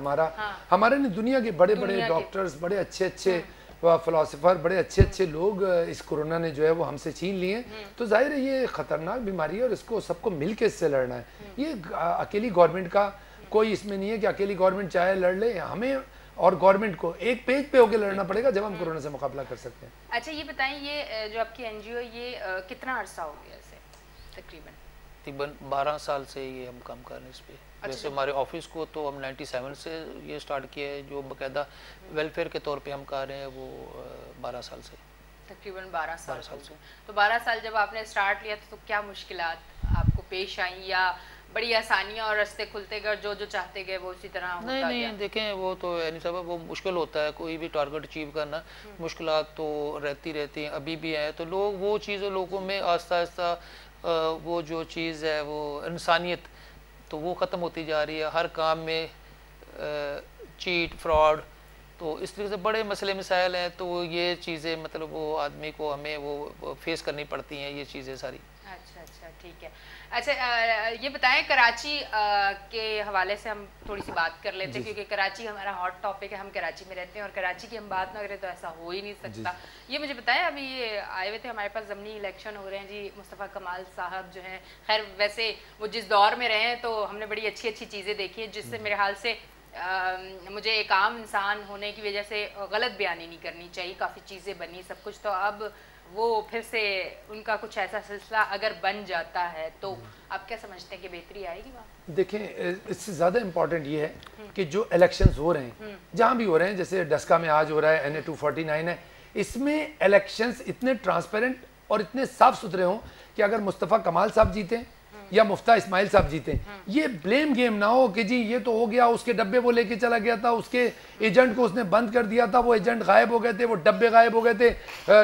हमारे दुनिया के बड़े बड़े डॉक्टर्स, बड़े अच्छे अच्छे फिलोसफर, बड़े अच्छे अच्छे लोग इस कोरोना ने जो है वो हमसे छीन लिए। तो जाहिर है ये खतरनाक बीमारी है और इसको सबको मिल के इससे लड़ना है। ये अकेली गवर्नमेंट का कोई इसमें नहीं है कि अकेली गवर्नमेंट चाहे लड़ ले, हमें और गवर्नमेंट को एक पेज पे होकर लड़ना पड़ेगा जब हम कोरोना से मुकाबला कर सकते हैं। अच्छा, ये बताएं, ये जो आपकी एनजीओ ये कितना अर्सा हो गया इसे? तकरीबन 12 साल से ये हम काम कर रहे हैं इस पे। जैसे हमारे ऑफिस को तो हम 97 से ये स्टार्ट किया है, जो बाकायदा वेलफेयर के तौर पे हम कर रहे हैं वो 12 साल से, तकरीबन 12 साल से। तो 12 साल जब आपने स्टार्ट लिया तो क्या मुश्किलात आपको पेश आई या बड़ी आसानियाँ और रास्ते खुलते गए, जो जो चाहते गए वो उसी तरह होता गया? नहीं, देखें वो तो यानी सब वो मुश्किल होता है, कोई भी टारगेट अचीव करना, मुश्किलात तो रहती हैं, अभी भी है। तो लोग वो चीज़ लोगों में आस्ता आस्ता वो जो चीज़ है वो इंसानियत, तो वो ख़त्म होती जा रही है। हर काम में चीट फ्रॉड, तो इस तरीके से बड़े मसले मसाइल हैं। तो ये चीज़ें मतलब वो आदमी को हमें वो फेस करनी पड़ती हैं ये चीज़ें सारी। अच्छा, ठीक है। अच्छा, ये बताएं, कराची के हवाले से हम थोड़ी सी बात कर लेते हैं, क्योंकि कराची हमारा हॉट टॉपिक है, हम कराची में रहते हैं और कराची की हम बात ना करें तो ऐसा हो ही नहीं सकता। ये मुझे बताएं, अभी ये आए हुए थे हमारे पास, ज़मनी इलेक्शन हो रहे हैं जी, मुस्तफ़ा कमाल साहब जो हैं, खैर वैसे वो जिस दौर में रहे हैं तो हमने बड़ी अच्छी अच्छी चीज़ें देखी हैं, जिससे मेरे हाल से मुझे एक आम इंसान होने की वजह से गलत बयानी नहीं करनी चाहिए, काफ़ी चीज़ें बनी सब कुछ। तो अब वो फिर से उनका कुछ ऐसा सिलसिला अगर बन जाता है तो आप क्या समझते हैं कि बेहतरी आएगी वहाँ? देखें, इससे ज़्यादा इम्पॉर्टेंट ये है कि जो इलेक्शंस हो रहे हैं जहाँ भी हो रहे हैं, जैसे डस्का में आज हो रहा है, NA 249 है, इसमें इलेक्शंस इतने ट्रांसपेरेंट और इतने साफ सुथरे हों कि अगर मुस्तफ़ा कमाल साहब जीते या मुफ्ता इस्माइल साहब जीते, ये ब्लेम गेम ना हो कि जी ये तो हो गया, उसके डब्बे वो लेके चला गया था, उसके एजेंट को उसने बंद कर दिया था, वो एजेंट गायब हो गए थे, वो डब्बे गायब हो गए थे,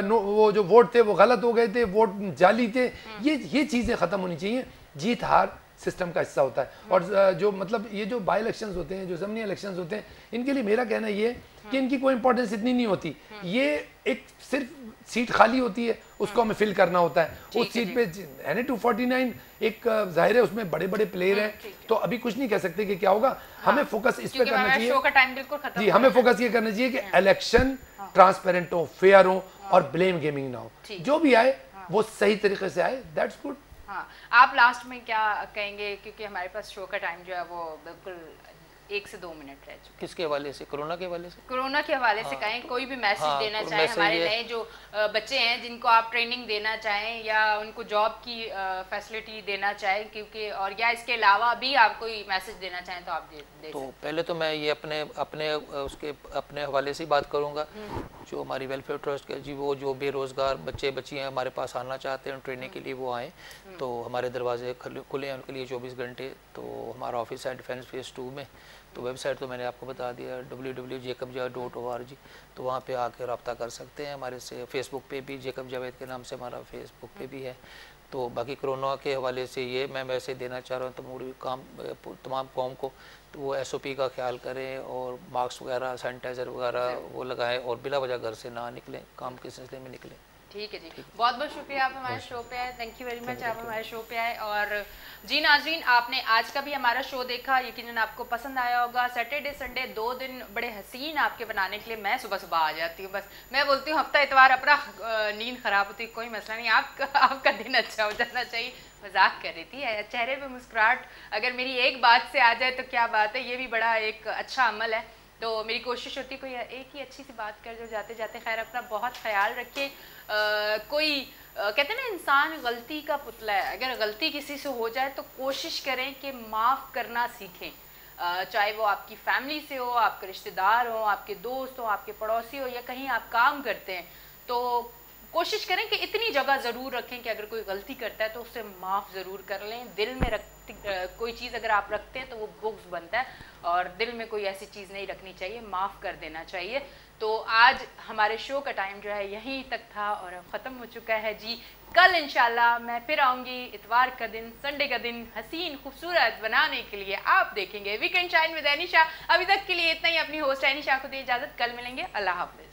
वो जो वोट थे वो गलत हो गए थे, वोट जाली थे। ये चीज़ें ख़त्म होनी चाहिए। जीत हार सिस्टम का हिस्सा होता है। और जो मतलब ये जो बाई इलेक्शंस होते हैं, जो ज़मीनी इलेक्शंस होते हैं, इनके लिए मेरा कहना ये है कि इनकी कोई इंपॉर्टेंस इतनी नहीं होती। ये एक सिर्फ सीट खाली होती है, उसको हमें फिल करना होता है। उस सीट पे NA 249 एक जाहिर है उसमें बड़े बड़े प्लेयर हैं, तो अभी कुछ नहीं कह सकते कि क्या होगा। हमें फोकस इस पे करना चाहिए। शो का टाइम बिल्कुल खत्म जी, हमें फोकस ये करना चाहिए कि इलेक्शन ट्रांसपेरेंट हो, फेयर हो और ब्लेम गेमिंग ना हो। जो भी आए वो सही तरीके से आए, दैट्स गुड। हाँ, आप लास्ट में क्या कहेंगे, क्योंकि हमारे पास शो का टाइम जो है वो बिल्कुल 1 से 2 मिनट रह चुके। किसके हवाले से? कोरोना के हवाले से? कोरोना के हवाले से कहें, कोई भी मैसेज देना चाहें हमारे नए जो बच्चे हैं जिनको आप ट्रेनिंग देना चाहें या उनको जॉब की फैसिलिटी देना चाहें, क्योंकि और या इसके अलावा भी आप कोई मैसेज देना चाहें तो आप दे तो पहले तो मैं ये अपने हवाले से ही बात करूँगा। जो हमारी वेलफेयर ट्रस्ट के जी, वो जो बेरोज़गार बच्चे बच्ची हैं हमारे पास आना चाहते हैं ट्रेनिंग के लिए, वो आएँ तो हमारे दरवाजे खुले हैं उनके लिए 24 घंटे। तो हमारा ऑफिस है डिफेंस फेज़ 2 में। तो वेबसाइट तो मैंने आपको बता दिया, www.jacobjaved.org। तो वहाँ पे आके रब्ता कर सकते हैं हमारे से। फेसबुक पे भी जेकब जावेद के नाम से हमारा फेसबुक पे भी है। तो बाकी कोरोना के हवाले से ये मैं मैसेज देना चाह रहा हूँ तमाम कौम को, तो वो SOP का ख्याल करें और मास्क वगैरह, सैनिटाइज़र वगैरह वो लगाएं और बिला वजह घर से ना निकलें, काम के सिलसिले में निकलें। ठीक है जी, बहुत बहुत शुक्रिया आप हमारे शो पे आए। थैंक यू वेरी मच, आप हमारे शो पे आए। और जी नाज़रीन, आपने आज का भी हमारा शो देखा, यकीनन आपको पसंद आया होगा। सैटरडे संडे 2 दिन बड़े हसीन आपके बनाने के लिए मैं सुबह सुबह आ जाती हूँ। बस मैं बोलती हूँ हफ्ता इतवार अपना नींद ख़राब होती, कोई मसला नहीं, आपका दिन अच्छा हो जाना चाहिए। मजाक कर रही थी, चेहरे पे मुस्कुराहट अगर मेरी एक बात से आ जाए तो क्या बात है, ये भी बड़ा एक अच्छा अमल है। तो मेरी कोशिश होती है कोई एक ही अच्छी सी बात कर जो जाते जाते। खैर, अपना बहुत ख्याल रखिए। कहते हैं ना, इंसान गलती का पुतला है। अगर गलती किसी से हो जाए तो कोशिश करें कि माफ़ करना सीखें, चाहे वो आपकी फैमिली से हो, आपके रिश्तेदार हो, आपके दोस्त हो, आपके पड़ोसी हो, या कहीं आप काम करते हैं। तो कोशिश करें कि इतनी जगह ज़रूर रखें कि अगर कोई गलती करता है तो उससे माफ़ ज़रूर कर लें। दिल में कोई चीज़ अगर आप रखते हैं तो वो बुग़्ज़ बनता है, और दिल में कोई ऐसी चीज़ नहीं रखनी चाहिए, माफ़ कर देना चाहिए। तो आज हमारे शो का टाइम जो है यहीं तक था और अब ख़त्म हो चुका है जी। कल इंशाल्लाह मैं फिर आऊँगी, इतवार का दिन, संडे का दिन हसीन खूबसूरत बनाने के लिए। आप देखेंगे वीकेंड शाइन विद एनिशा। अभी तक के लिए इतना ही। अपनी होस्ट एनिशा को दे इजाज़त, कल मिलेंगे। अल्लाह हाफ़िज़।